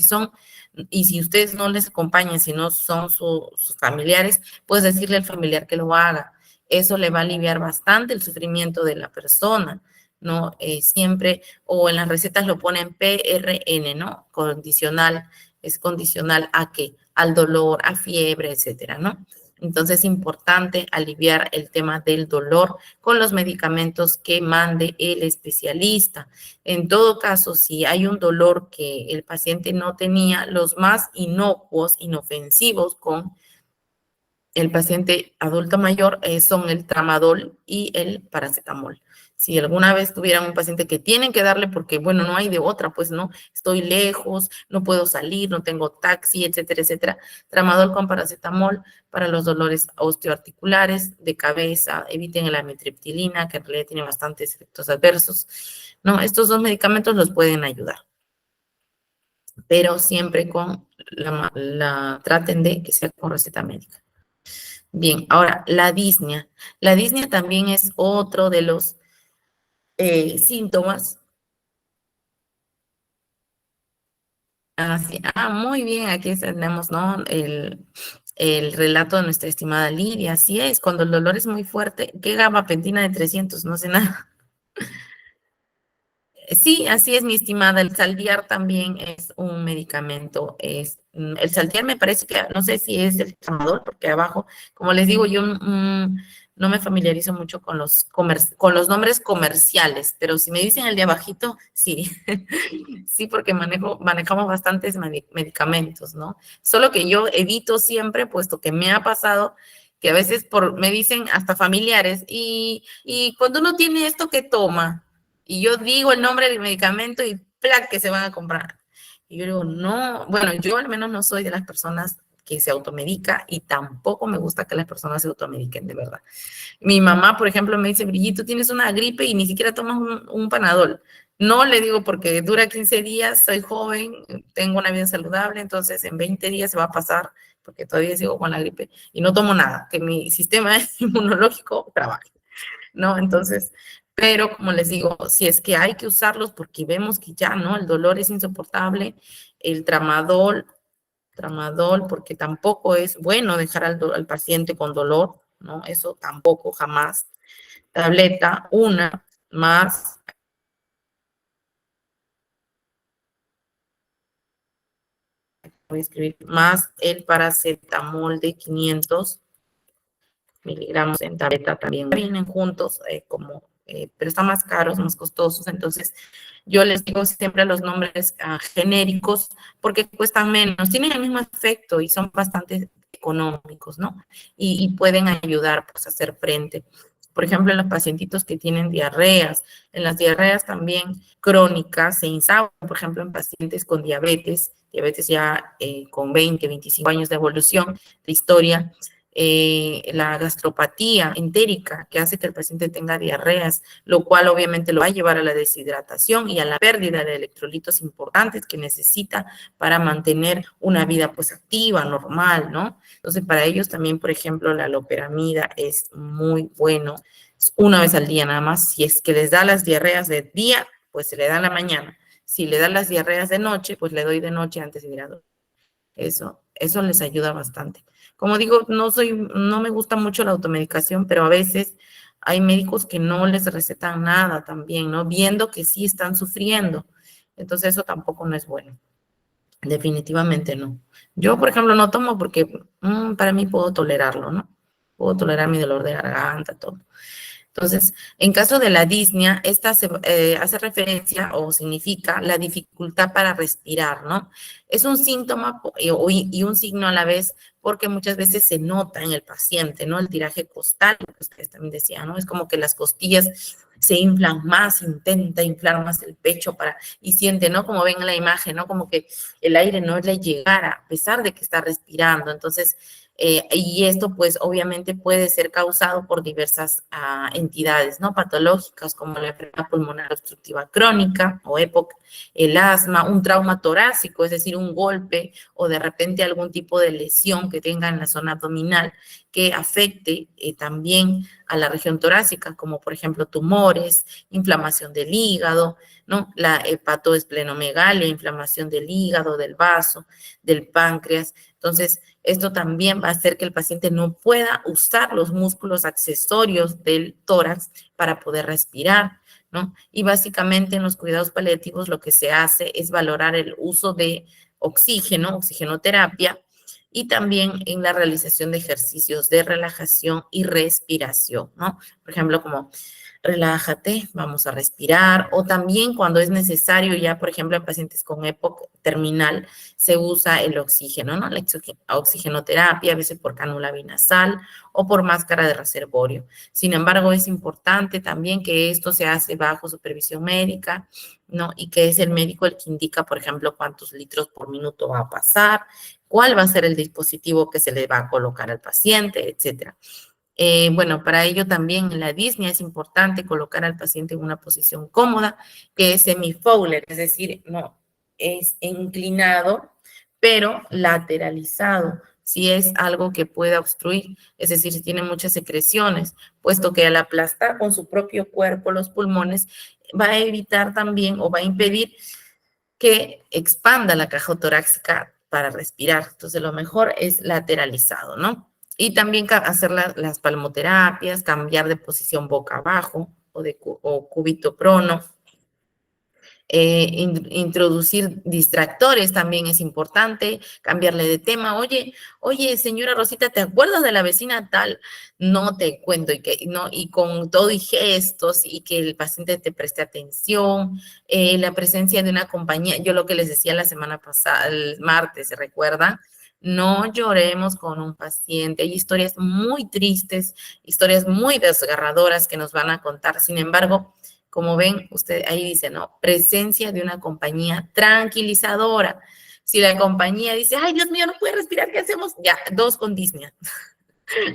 si ustedes no les acompañan, si no son sus familiares, puedes decirle al familiar que lo haga. Eso le va a aliviar bastante el sufrimiento de la persona, ¿no? Siempre, o en las recetas lo ponen PRN, ¿no? Condicional, es condicional a qué, al dolor, a fiebre, etcétera, ¿no? Entonces es importante aliviar el tema del dolor con los medicamentos que mande el especialista. En todo caso, si hay un dolor que el paciente no tenía, los más inocuos, inofensivos con el paciente adulto mayor son el tramadol y el paracetamol. Si alguna vez tuvieran un paciente que tienen que darle porque, bueno, no hay de otra, pues no, estoy lejos, no puedo salir, no tengo taxi, etcétera, etcétera. Tramadol con paracetamol para los dolores osteoarticulares, de cabeza, eviten la amitriptilina, que en realidad tiene bastantes efectos adversos. No, estos 2 medicamentos los pueden ayudar, pero siempre traten de que sea con receta médica. Bien, ahora la disnea. La disnea también es otro de los síntomas. Muy bien, aquí tenemos, ¿no? El relato de nuestra estimada Lidia. Así es, cuando el dolor es muy fuerte, ¿qué gabapentina de 300? No sé nada. Sí, así es, mi estimada. El Saldiar también es un medicamento. El Saldiar me parece que, no sé si es el tramador, porque abajo, como les digo, yo no me familiarizo mucho con los nombres comerciales, pero si me dicen el de abajito, sí. Sí, porque manejamos bastantes medicamentos, ¿no? Solo que yo evito siempre, puesto que me ha pasado que a veces me dicen hasta familiares, y cuando uno tiene esto que toma, y yo digo el nombre del medicamento y ¡plac! Que se van a comprar. Y yo digo, no, bueno, yo al menos no soy de las personas que se automedica y tampoco me gusta que las personas se automediquen, de verdad. Mi mamá, por ejemplo, me dice, Brillito, tienes una gripe y ni siquiera tomas un Panadol. No le digo porque dura 15 días, soy joven, tengo una vida saludable, entonces en 20 días se va a pasar porque todavía sigo con la gripe y no tomo nada, que mi sistema inmunológico trabaje, ¿no? Entonces, pero como les digo, si es que hay que usarlos porque vemos que ya, ¿no? El dolor es insoportable, el tramadol, porque tampoco es bueno dejar al paciente con dolor, ¿no? Eso tampoco, jamás. Tableta, una, más, voy a escribir, más el paracetamol de 500 miligramos en tableta también. Vienen juntos pero están más caros, más costosos, entonces yo les digo siempre los nombres genéricos porque cuestan menos, tienen el mismo efecto y son bastante económicos, ¿no? Y pueden ayudar pues a hacer frente. Por ejemplo, en los pacientitos que tienen diarreas, en las diarreas también crónicas se insaban, por ejemplo, en pacientes con diabetes ya con 20, 25 años de evolución de historia, la gastropatía entérica, que hace que el paciente tenga diarreas, lo cual obviamente lo va a llevar a la deshidratación y a la pérdida de electrolitos importantes que necesita para mantener una vida pues activa, normal, ¿no? Entonces, para ellos también, por ejemplo, la loperamida es muy bueno, una vez al día nada más. Si es que les da las diarreas de día, pues se le da en la mañana. Si le dan las diarreas de noche, pues le doy de noche antes de ir a dormir. Eso les ayuda bastante. Como digo, no me gusta mucho la automedicación, pero a veces hay médicos que no les recetan nada también, ¿no? Viendo que sí están sufriendo. Entonces eso tampoco no es bueno. Definitivamente no. Yo, por ejemplo, no tomo porque para mí puedo tolerarlo, ¿no? Puedo tolerar mi dolor de garganta, todo. Entonces, en caso de la disnea, esta hace referencia o significa la dificultad para respirar, ¿no? Es un síntoma y un signo a la vez porque muchas veces se nota en el paciente, ¿no? El tiraje costal, pues que también decía, ¿no? Es como que las costillas se inflan más, intenta inflar más el pecho y siente, ¿no? Como ven en la imagen, ¿no? Como que el aire no le llegara a pesar de que está respirando. Entonces, y esto pues obviamente puede ser causado por diversas entidades, ¿no? Patológicas como la enfermedad pulmonar obstructiva crónica o EPOC, el asma, un trauma torácico, es decir, un golpe o de repente algún tipo de lesión que tenga en la zona abdominal que afecte también a la región torácica, como por ejemplo tumores, inflamación del hígado, ¿no? La hepatoesplenomegalia, inflamación del hígado, del vaso, del páncreas. Entonces, esto también va a hacer que el paciente no pueda usar los músculos accesorios del tórax para poder respirar, ¿no? Y básicamente en los cuidados paliativos lo que se hace es valorar el uso de oxígeno, oxigenoterapia, y también en la realización de ejercicios de relajación y respiración, ¿no? Por ejemplo, como relájate, vamos a respirar, o también cuando es necesario, ya por ejemplo en pacientes con EPOC terminal, se usa el oxígeno, ¿no? La oxigenoterapia, a veces por cánula binasal o por máscara de reservorio. Sin embargo, es importante también que esto se hace bajo supervisión médica, ¿no? Y que es el médico el que indica, por ejemplo, cuántos litros por minuto va a pasar, cuál va a ser el dispositivo que se le va a colocar al paciente, etcétera. Bueno, para ello también en la disnea es importante colocar al paciente en una posición cómoda, que es semi-Fowler, es decir, no es inclinado, pero lateralizado, si es algo que pueda obstruir, es decir, si tiene muchas secreciones, puesto que al aplastar con su propio cuerpo los pulmones, va a evitar también o va a impedir que expanda la caja torácica para respirar. Entonces, lo mejor es lateralizado, ¿no? Y también hacer las palmoterapias, cambiar de posición boca abajo o cúbito prono. Introducir distractores también es importante, cambiarle de tema. Oye, señora Rosita, ¿te acuerdas de la vecina tal? No te cuento, y con todo y gestos y que el paciente te preste atención, la presencia de una compañía, yo lo que les decía la semana pasada, el martes, ¿se recuerdan? No lloremos con un paciente. Hay historias muy tristes, historias muy desgarradoras que nos van a contar. Sin embargo, como ven, usted ahí dice, ¿no? Presencia de una compañía tranquilizadora. Si la compañía dice, ay, Dios mío, no puede respirar, ¿qué hacemos? Ya, 2 con disnea.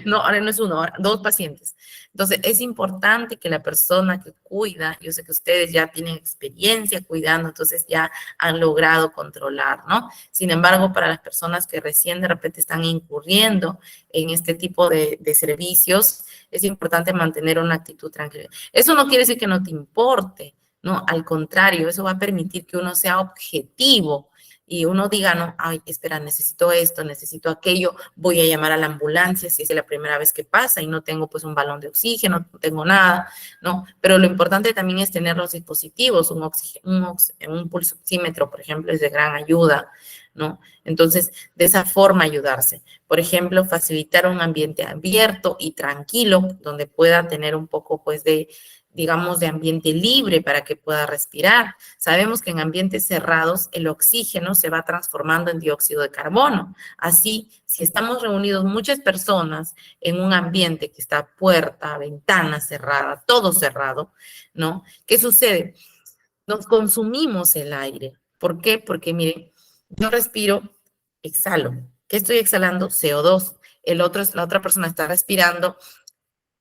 No, ahora no es uno, ahora 2 pacientes. Entonces, es importante que la persona que cuida, yo sé que ustedes ya tienen experiencia cuidando, entonces ya han logrado controlar, ¿no? Sin embargo, para las personas que recién de repente están incurriendo en este tipo de servicios, es importante mantener una actitud tranquila. Eso no quiere decir que no te importe, ¿no? Al contrario, eso va a permitir que uno sea objetivo y uno diga, no, ay, espera, necesito esto, necesito aquello, voy a llamar a la ambulancia si es la primera vez que pasa y no tengo pues un balón de oxígeno, no tengo nada, ¿no? Pero lo importante también es tener los dispositivos, un pulso oxímetro, por ejemplo, es de gran ayuda, ¿no? Entonces, de esa forma ayudarse. Por ejemplo, facilitar un ambiente abierto y tranquilo, donde pueda tener un poco pues de digamos, de ambiente libre para que pueda respirar. Sabemos que en ambientes cerrados el oxígeno se va transformando en dióxido de carbono. Así, si estamos reunidos muchas personas en un ambiente que está puerta, ventana cerrada, todo cerrado, ¿no? ¿Qué sucede? Nos consumimos el aire. ¿Por qué? Porque, miren, yo respiro, exhalo. ¿Qué estoy exhalando? CO2. la otra persona está respirando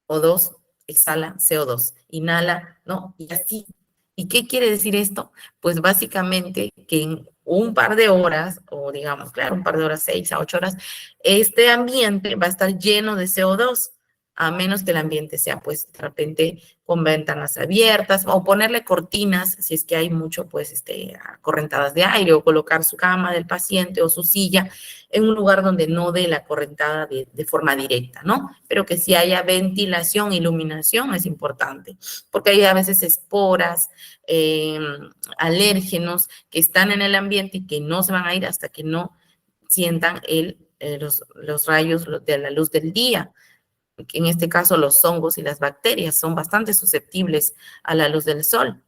O2, exhala CO2, inhala, ¿no? Y así. ¿Y qué quiere decir esto? Pues básicamente que en un par de horas, o digamos, claro, un par de horas, 6 a 8 horas, este ambiente va a estar lleno de CO2, a menos que el ambiente sea, pues, de repente con ventanas abiertas, o ponerle cortinas, si es que hay mucho, pues, correntadas de aire, o colocar su cama del paciente o su silla en un lugar donde no dé la correntada de forma directa, ¿no? Pero que si haya ventilación, iluminación es importante, porque hay a veces esporas, alérgenos que están en el ambiente y que no se van a ir hasta que no sientan los rayos de la luz del día. En este caso, los hongos y las bacterias son bastante susceptibles a la luz del sol,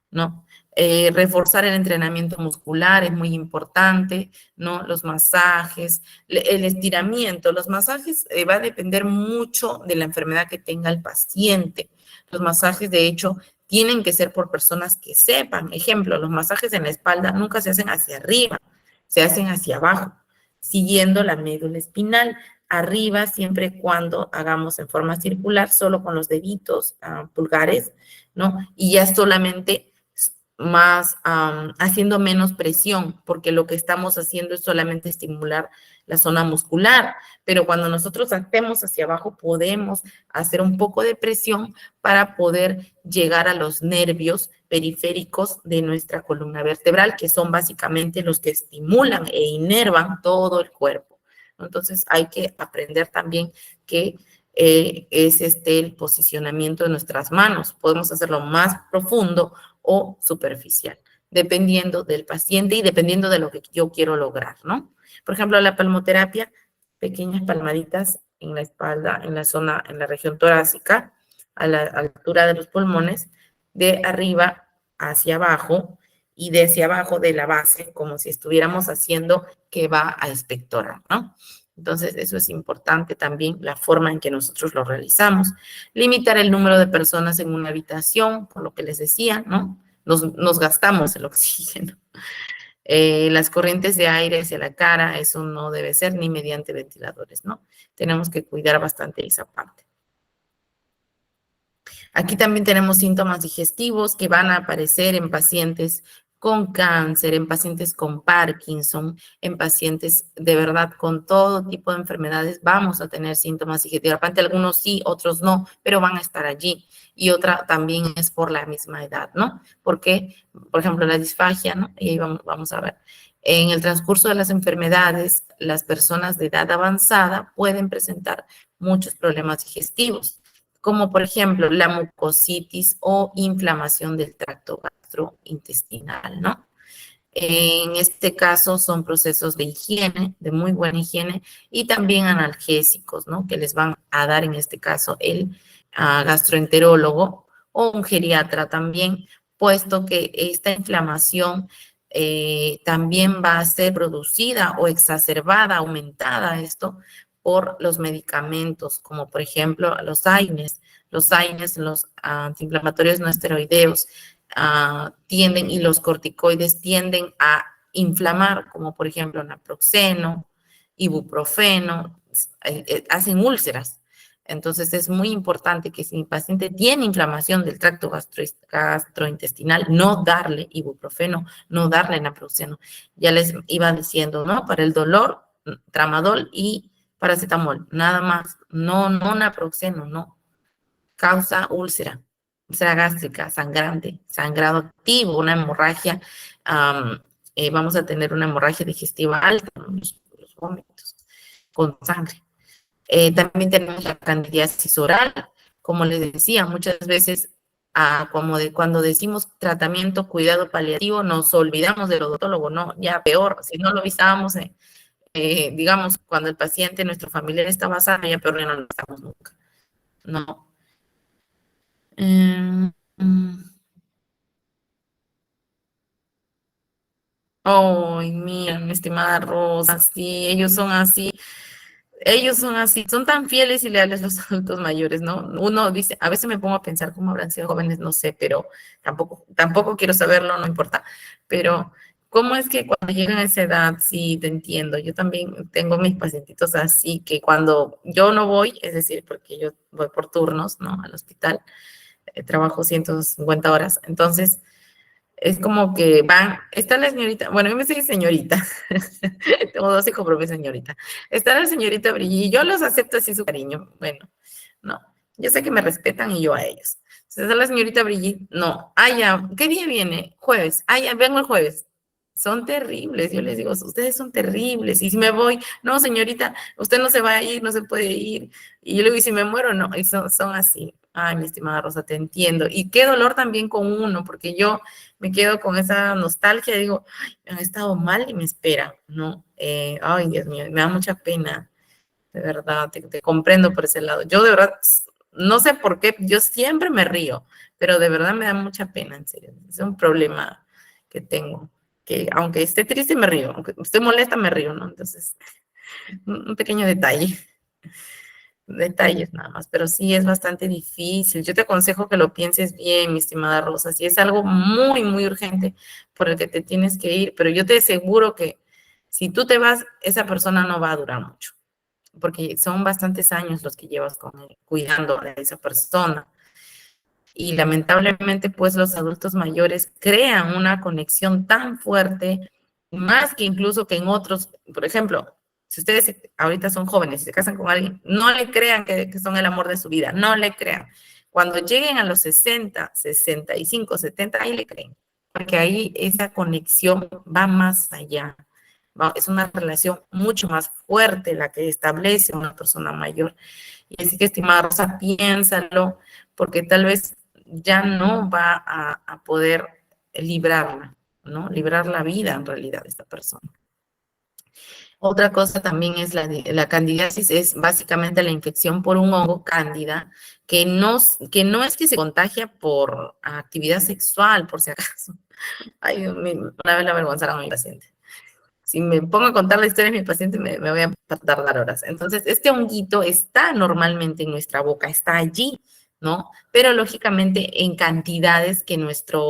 ¿no? Reforzar el entrenamiento muscular es muy importante, ¿no? Los masajes, el estiramiento. Los masajes va a depender mucho de la enfermedad que tenga el paciente. Los masajes, de hecho, tienen que ser por personas que sepan. Ejemplo, los masajes en la espalda nunca se hacen hacia arriba, se hacen hacia abajo, siguiendo la médula espinal. Arriba, siempre y cuando hagamos en forma circular, solo con los deditos pulgares, ¿no? Y ya solamente más haciendo menos presión, porque lo que estamos haciendo es solamente estimular la zona muscular, pero cuando nosotros hacemos hacia abajo podemos hacer un poco de presión para poder llegar a los nervios periféricos de nuestra columna vertebral, que son básicamente los que estimulan e inervan todo el cuerpo. Entonces hay que aprender también que es el posicionamiento de nuestras manos. Podemos hacerlo más profundo o superficial, dependiendo del paciente y dependiendo de lo que yo quiero lograr, ¿no? Por ejemplo, la palmoterapia, pequeñas palmaditas en la espalda, en la zona, en la región torácica, a la altura de los pulmones, de arriba hacia abajo y de hacia abajo de la base, como si estuviéramos haciendo que va a expectorar, ¿no? Entonces, eso es importante también, la forma en que nosotros lo realizamos. Limitar el número de personas en una habitación, por lo que les decía, ¿no? Nos gastamos el oxígeno. Las corrientes de aire hacia la cara, eso no debe ser ni mediante ventiladores, ¿no? Tenemos que cuidar bastante esa parte. Aquí también tenemos síntomas digestivos que van a aparecer en pacientes con cáncer, en pacientes con Parkinson, en pacientes de verdad con todo tipo de enfermedades, vamos a tener síntomas digestivos. Aparte, algunos sí, otros no, pero van a estar allí. Y otra también es por la misma edad, ¿no? Porque, por ejemplo, la disfagia, ¿no? Y ahí vamos a ver. En el transcurso de las enfermedades, las personas de edad avanzada pueden presentar muchos problemas digestivos, como por ejemplo la mucositis o inflamación del tracto gastrointestinal, ¿no? En este caso son procesos de higiene, de muy buena higiene, y también analgésicos, ¿no? Que les van a dar en este caso el gastroenterólogo o un geriatra también, puesto que esta inflamación también va a ser producida o exacerbada, aumentada esto por los medicamentos, como por ejemplo los AINES. Los AINES, los antiinflamatorios no esteroideos, tienden, y los corticoides tienden a inflamar, como por ejemplo naproxeno, ibuprofeno, hacen úlceras. Entonces es muy importante que si mi paciente tiene inflamación del tracto gastrointestinal, no darle ibuprofeno, no darle naproxeno. Ya les iba diciendo, ¿no? Para el dolor, tramadol y paracetamol, nada más. No naproxeno, no. Causa úlcera gástrica, sangrante, sangrado activo, una hemorragia, vamos a tener una hemorragia digestiva alta, ¿no? Los vómitos con sangre. También tenemos la candidiasis oral, como les decía, muchas veces cuando decimos tratamiento, cuidado paliativo, nos olvidamos del odontólogo, ¿no? Ya peor, si no lo avisábamos, digamos, cuando el paciente, nuestro familiar estaba sano, ya peor, ya no lo avisamos nunca, ¿no? Ay, mira, mi estimada Rosa, sí, ellos son así, son tan fieles y leales los adultos mayores, ¿no? Uno dice, a veces me pongo a pensar cómo habrán sido jóvenes, no sé, pero tampoco quiero saberlo, no importa, pero ¿Cómo es que cuando llegan a esa edad? Sí, te entiendo. Yo también tengo mis pacientitos así, que cuando yo no voy, es decir, porque yo voy por turnos, ¿no? Al hospital, trabajo 150 horas, entonces es como que van, está la señorita, bueno, yo me soy señorita, tengo dos hijos, pero mi señorita. Está la señorita Brigitte, y yo los acepto así su cariño, bueno, no, yo sé que me respetan y yo a ellos. Entonces, está la señorita Brigitte, no, ah, ya, ¿qué día viene? Jueves, ah, ya, vengo el jueves. Son terribles, yo les digo, ustedes son terribles, y si me voy, no, señorita, usted no se va a ir, no se puede ir, y yo le digo, ¿y si me muero? No, y son así. Ay, mi estimada Rosa, te entiendo. Y qué dolor también con uno, porque yo me quedo con esa nostalgia, digo, ay, han estado mal y me espera, ¿no? Ay, Dios mío, me da mucha pena, de verdad, te comprendo por ese lado. Yo de verdad, no sé por qué, yo siempre me río, pero de verdad me da mucha pena, en serio. Es un problema que tengo, que aunque esté triste me río, aunque esté molesta me río, ¿no? Entonces, un pequeño detalle. Detalles nada más, pero sí es bastante difícil. Yo te aconsejo que lo pienses bien, mi estimada Rosa. Si es algo muy, muy urgente por el que te tienes que ir, pero yo te aseguro que si tú te vas, esa persona no va a durar mucho, porque son bastantes años los que llevas con él, cuidando de esa persona. Y lamentablemente, pues los adultos mayores crean una conexión tan fuerte, más que incluso que en otros, por ejemplo, si ustedes ahorita son jóvenes y se casan con alguien, no le crean que son el amor de su vida, no le crean. Cuando lleguen a los 60, 65, 70, ahí le creen, porque ahí esa conexión va más allá. Es una relación mucho más fuerte la que establece una persona mayor. Y así que, estimada Rosa, piénsalo, porque tal vez ya no va a poder librarla, ¿no? Librar la vida en realidad de esta persona. Otra cosa también es la candidiasis, es básicamente la infección por un hongo cándida, que no es que se contagia por actividad sexual, por si acaso. Ay, una vez la avergonzaron a mi paciente. Si me pongo a contar la historia de mi paciente, me voy a tardar horas. Entonces, este honguito está normalmente en nuestra boca, está allí, ¿no? Pero lógicamente en cantidades que nuestra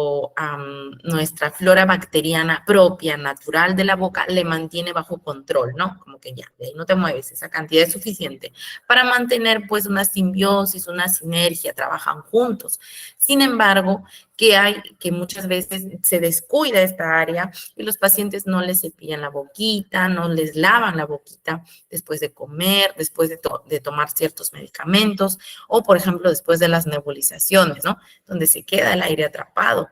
flora bacteriana propia, natural de la boca, le mantiene bajo control, ¿no? Como que ya, de ahí no te mueves, esa cantidad es suficiente para mantener pues una simbiosis, una sinergia, trabajan juntos. Sin embargo, que muchas veces se descuida esta área y los pacientes no les cepillan la boquita, no les lavan la boquita después de comer, después de tomar ciertos medicamentos o, por ejemplo, después de las nebulizaciones, ¿no? Donde se queda el aire atrapado,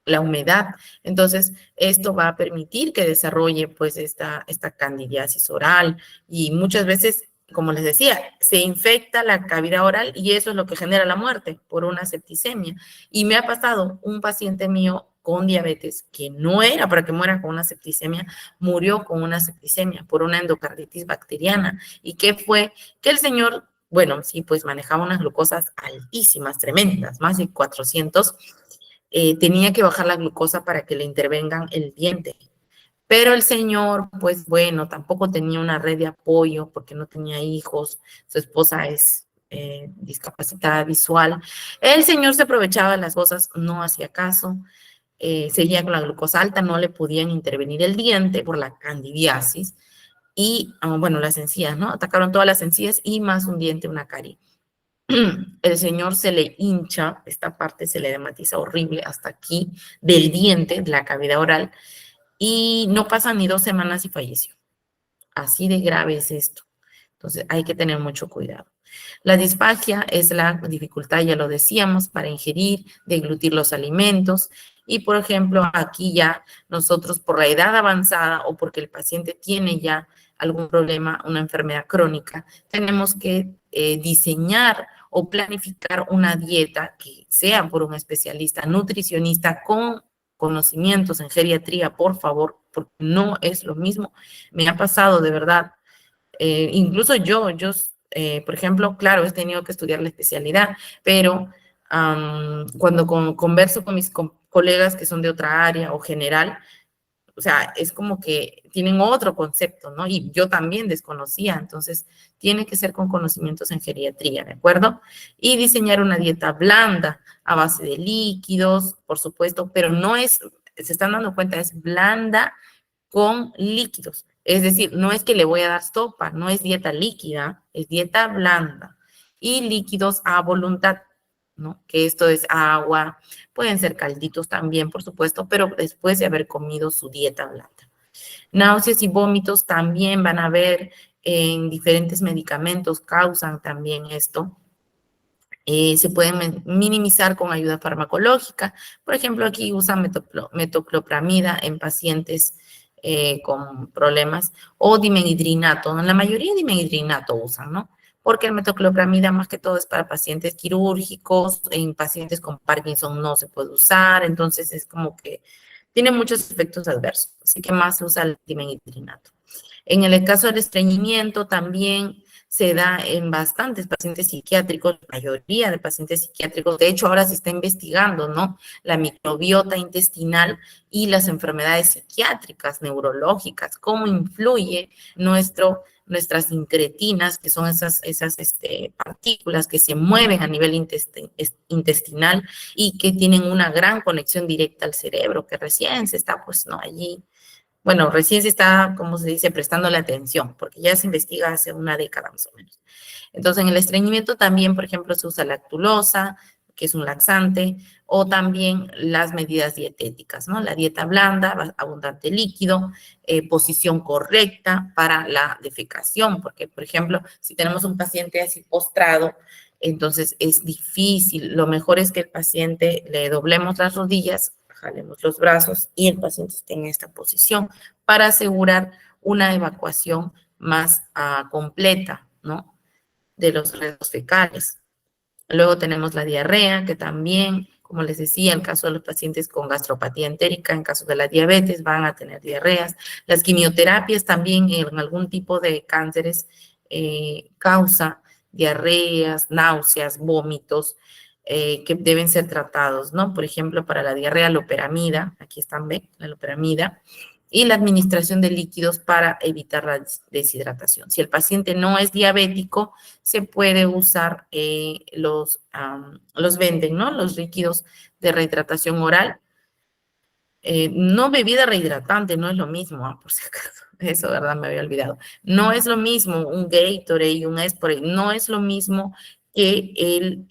la humedad. Entonces, esto va a permitir que desarrolle pues esta candidiasis oral y muchas veces, como les decía, se infecta la cavidad oral y eso es lo que genera la muerte por una septicemia. Y me ha pasado un paciente mío con diabetes que no era para que muera con una septicemia, murió con una septicemia por una endocarditis bacteriana. ¿Y qué fue? Que el señor, bueno, sí, pues manejaba unas glucosas altísimas, tremendas, más de 400, tenía que bajar la glucosa para que le intervengan el diente. Pero el señor, pues bueno, tampoco tenía una red de apoyo porque no tenía hijos, su esposa es discapacitada visual. El señor se aprovechaba de las cosas, no hacía caso, seguía con la glucosa alta, no le podían intervenir el diente por la candidiasis y, bueno, las encías, ¿no? Atacaron todas las encías y más un diente, una carie. El señor se le hincha, esta parte se le edematiza horrible hasta aquí del diente, de la cavidad oral, y no pasan ni 2 semanas y falleció. Así de grave es esto. Entonces hay que tener mucho cuidado. La disfagia es la dificultad, ya lo decíamos, para ingerir, deglutir los alimentos. Y, por ejemplo, aquí ya nosotros por la edad avanzada o porque el paciente tiene ya algún problema, una enfermedad crónica, tenemos que diseñar o planificar una dieta que sea por un especialista nutricionista con conocimientos en geriatría, por favor, porque no es lo mismo. Me ha pasado de verdad, incluso por ejemplo, claro, he tenido que estudiar la especialidad, pero cuando converso con mis colegas que son de otra área o general, o sea, es como que tienen otro concepto, ¿no? Y yo también desconocía, entonces tiene que ser con conocimientos en geriatría, ¿de acuerdo? Y diseñar una dieta blanda a base de líquidos, por supuesto, pero no es se están dando cuenta, es blanda con líquidos. Es decir, no es que le voy a dar sopa, no es dieta líquida, es dieta blanda y líquidos a voluntad, ¿no? Que esto es agua, pueden ser calditos también, por supuesto, pero después de haber comido su dieta blanda. Náuseas y vómitos también van a haber en diferentes medicamentos, causan también esto. Se pueden minimizar con ayuda farmacológica. Por ejemplo, aquí usan metoclopramida en pacientes con problemas o dimenhidrinato. En la mayoría dimenhidrinato usan, ¿no? Porque el metoclopramida más que todo es para pacientes quirúrgicos, en pacientes con Parkinson no se puede usar, entonces es como que tiene muchos efectos adversos, así que más se usa el dimenhidrinato. En el caso del estreñimiento también se da en bastantes pacientes psiquiátricos, la mayoría de pacientes psiquiátricos. De hecho, ahora se está investigando, ¿no? La microbiota intestinal y las enfermedades psiquiátricas, neurológicas, cómo influye nuestras incretinas, que son esas partículas que se mueven a nivel intestinal y que tienen una gran conexión directa al cerebro, que recién se está, pues, ¿no? Allí, bueno, recién se está, como se dice, prestando la atención, porque ya se investiga hace una década más o menos. Entonces, en el estreñimiento también, por ejemplo, se usa lactulosa, que es un laxante, o también las medidas dietéticas, ¿no? La dieta blanda, abundante líquido, posición correcta para la defecación, porque, por ejemplo, si tenemos un paciente así postrado, entonces es difícil. Lo mejor es que el paciente le doblemos las rodillas, jalemos los brazos y el paciente esté en esta posición para asegurar una evacuación más completa, ¿no? De los restos fecales. Luego tenemos la diarrea, que también, como les decía, en el caso de los pacientes con gastropatía entérica, en caso de la diabetes, van a tener diarreas. Las quimioterapias también en algún tipo de cánceres causa diarreas, náuseas, vómitos, que deben ser tratados, ¿no? Por ejemplo, para la diarrea, loperamida, aquí están, ¿ven? La loperamida, y la administración de líquidos para evitar la deshidratación. Si el paciente no es diabético, se puede usar los venden, ¿no? Los líquidos de rehidratación oral. No bebida rehidratante, no es lo mismo, por si acaso. Eso, ¿verdad? Me había olvidado. No es lo mismo un Gatorade y un Esporade, no es lo mismo que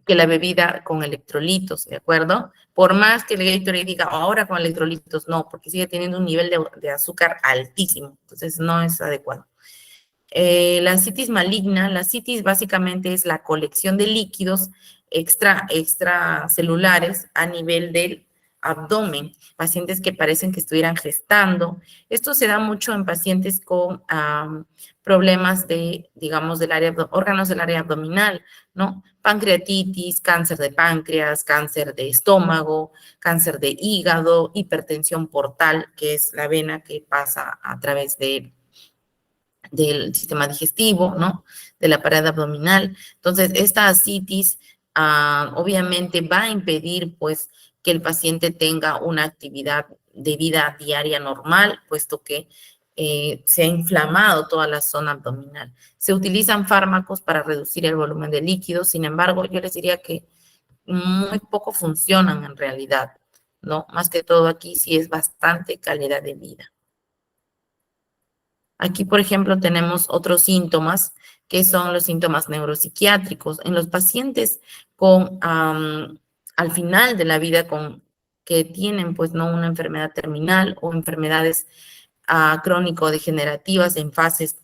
que la bebida con electrolitos, ¿de acuerdo? Por más que el Gatorade diga ahora con electrolitos, no, porque sigue teniendo un nivel de azúcar altísimo, entonces no es adecuado. La citis maligna, la citis básicamente es la colección de líquidos extracelulares a nivel del abdomen, pacientes que parecen que estuvieran gestando. Esto se da mucho en pacientes con problemas de, digamos, órganos del área abdominal, ¿no? Pancreatitis, cáncer de páncreas, cáncer de estómago, cáncer de hígado, hipertensión portal, que es la vena que pasa a través del sistema digestivo, ¿no? De la pared abdominal. Entonces, esta ascitis obviamente va a impedir, pues, que el paciente tenga una actividad de vida diaria normal, puesto que se ha inflamado toda la zona abdominal. Se utilizan fármacos para reducir el volumen de líquidos, sin embargo, yo les diría que muy poco funcionan en realidad, ¿no? Más que todo aquí sí es bastante calidad de vida. Aquí, por ejemplo, tenemos otros síntomas que son los síntomas neuropsiquiátricos. En los pacientes con, al final de la vida, que tienen, pues, no una enfermedad terminal o enfermedades crónico-degenerativas en fases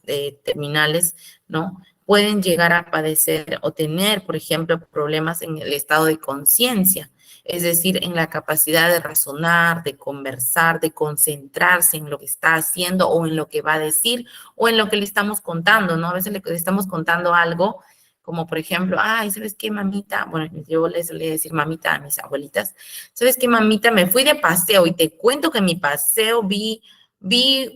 terminales, ¿no? Pueden llegar a padecer o tener, por ejemplo, problemas en el estado de conciencia, es decir, en la capacidad de razonar, de conversar, de concentrarse en lo que está haciendo o en lo que va a decir o en lo que le estamos contando, ¿no? A veces le estamos contando algo, como por ejemplo, ay, ¿sabes qué, mamita? Bueno, yo les solía decir mamita a mis abuelitas, ¿sabes qué, mamita? Me fui de paseo y te cuento que en mi paseo vi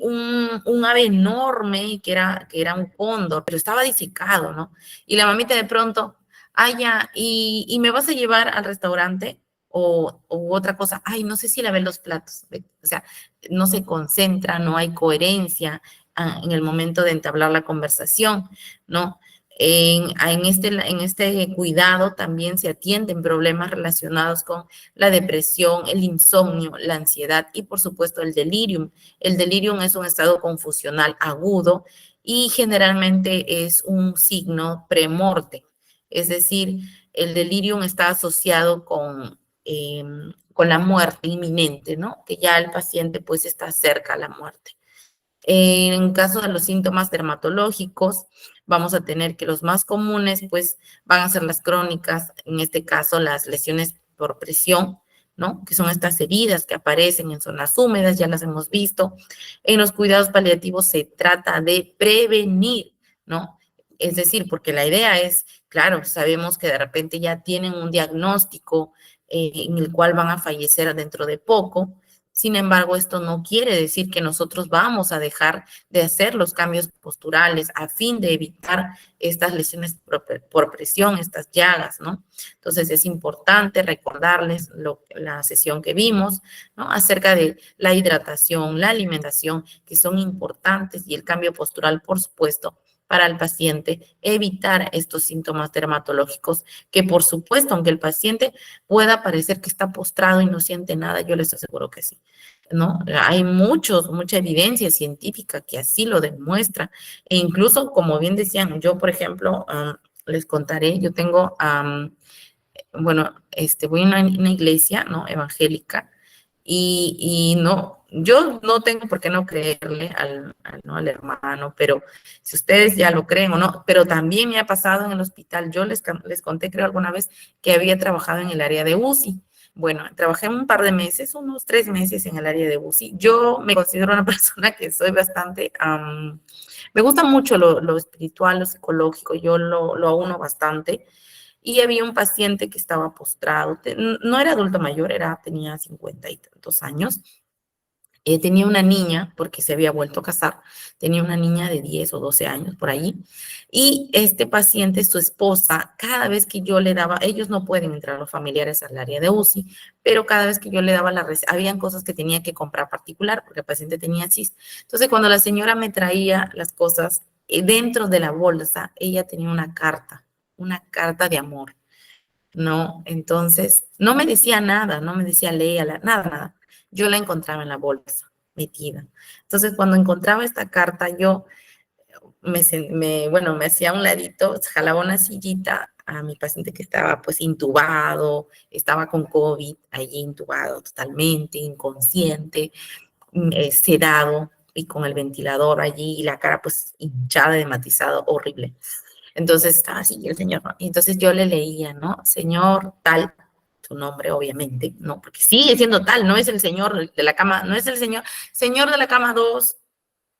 un ave enorme que era un cóndor, pero estaba disecado, ¿no? Y la mamita de pronto, ay, ya, ¿y me vas a llevar al restaurante? O otra cosa, ay, no sé si lavé los platos. O sea, no se concentra, no hay coherencia en el momento de entablar la conversación, ¿no? En este cuidado también se atienden problemas relacionados con la depresión, el insomnio, la ansiedad y por supuesto el delirium. El delirium es un estado confusional agudo y generalmente es un signo premorte. Es decir, el delirium está asociado con la muerte inminente, ¿no? Que ya el paciente pues está cerca a la muerte. En caso de los síntomas dermatológicos, vamos a tener que los más comunes, pues, van a ser las crónicas, en este caso, las lesiones por presión, ¿no? Que son estas heridas que aparecen en zonas húmedas, ya las hemos visto. En los cuidados paliativos se trata de prevenir, ¿no? Es decir, porque la idea es, claro, sabemos que de repente ya tienen un diagnóstico en el cual van a fallecer dentro de poco. Sin embargo, esto no quiere decir que nosotros vamos a dejar de hacer los cambios posturales a fin de evitar estas lesiones por presión, estas llagas, ¿no? Entonces es importante recordarles la sesión que vimos, ¿no? Acerca de la hidratación, la alimentación, que son importantes, y el cambio postural, por supuesto, para el paciente, evitar estos síntomas dermatológicos que, por supuesto, aunque el paciente pueda parecer que está postrado y no siente nada, yo les aseguro que sí, ¿no? Hay mucha evidencia científica que así lo demuestra. E incluso, como bien decían, yo, por ejemplo, les contaré, yo tengo, bueno, voy a una iglesia, ¿no? Evangélica, y no, yo no tengo por qué no creerle ¿no? al hermano, pero si ustedes ya lo creen o no, pero también me ha pasado en el hospital. Yo les conté, creo, alguna vez que había trabajado en el área de UCI. Bueno, trabajé un par de meses, unos 3 meses en el área de UCI. Yo me considero una persona que soy bastante, me gusta mucho lo espiritual, lo psicológico, yo lo auno bastante. Y había un paciente que estaba postrado, no era adulto mayor, tenía 50 y tantos años. Tenía una niña, porque se había vuelto a casar, tenía una niña de 10 o 12 años por ahí, y este paciente, su esposa, cada vez que yo le daba, ellos no pueden entrar los familiares al área de UCI, pero cada vez que yo le daba habían cosas que tenía que comprar particular, porque el paciente tenía CIS. Entonces, cuando la señora me traía las cosas, dentro de la bolsa, ella tenía una carta de amor, ¿no? Entonces, no me decía nada, no me decía léala, nada, nada. Yo la encontraba en la bolsa, metida. Entonces, cuando encontraba esta carta, yo bueno, me hacía a un ladito, jalaba una sillita a mi paciente que estaba pues intubado, estaba con COVID, allí intubado totalmente, inconsciente, sedado y con el ventilador allí y la cara pues hinchada, hematizado, horrible. Entonces estaba así el señor, ¿no? Y entonces yo le leía, ¿no? Señor tal, su nombre obviamente, ¿no? Porque sigue siendo tal, no es el señor de la cama, no es el señor de la cama 2,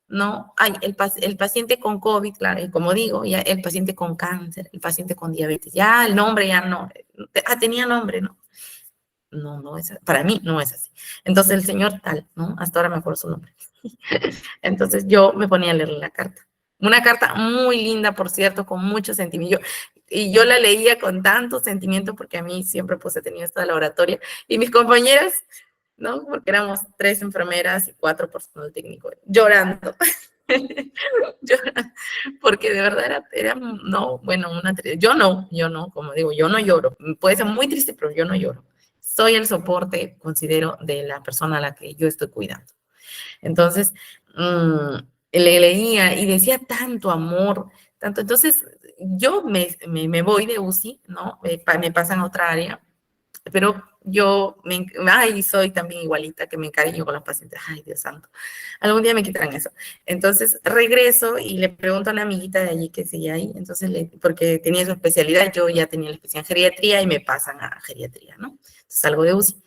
¿no? Ay, el paciente con COVID, claro, y como digo, ya el paciente con cáncer, el paciente con diabetes, ya el nombre ya no, tenía nombre, ¿no? No, no es, para mí no es así. Entonces el señor tal, ¿no? Hasta ahora me acuerdo su nombre. Entonces yo me ponía a leerle la carta. Una carta muy linda, por cierto, con mucho sentimiento. Y yo la leía con tanto sentimiento porque a mí siempre pues he tenido esto de la oratoria. Y mis compañeras, ¿no? Porque éramos 3 enfermeras y 4 personal técnico, llorando. Llorando. Porque de verdad no, bueno, yo no, como digo, yo no lloro. Puede ser muy triste, pero yo no lloro. Soy el soporte, considero, de la persona a la que yo estoy cuidando. Entonces, le leía y decía tanto amor, tanto. Entonces, yo me voy de UCI, ¿no? Me pasan a otra área, pero yo, soy también igualita, que me encariño con los pacientes. Ay, Dios santo. Algún día me quitarán eso. Entonces, regreso y le pregunto a una amiguita de allí que sigue ahí, entonces, porque tenía su especialidad, yo ya tenía la especialidad en geriatría y me pasan a geriatría, ¿no? Entonces, salgo de UCI.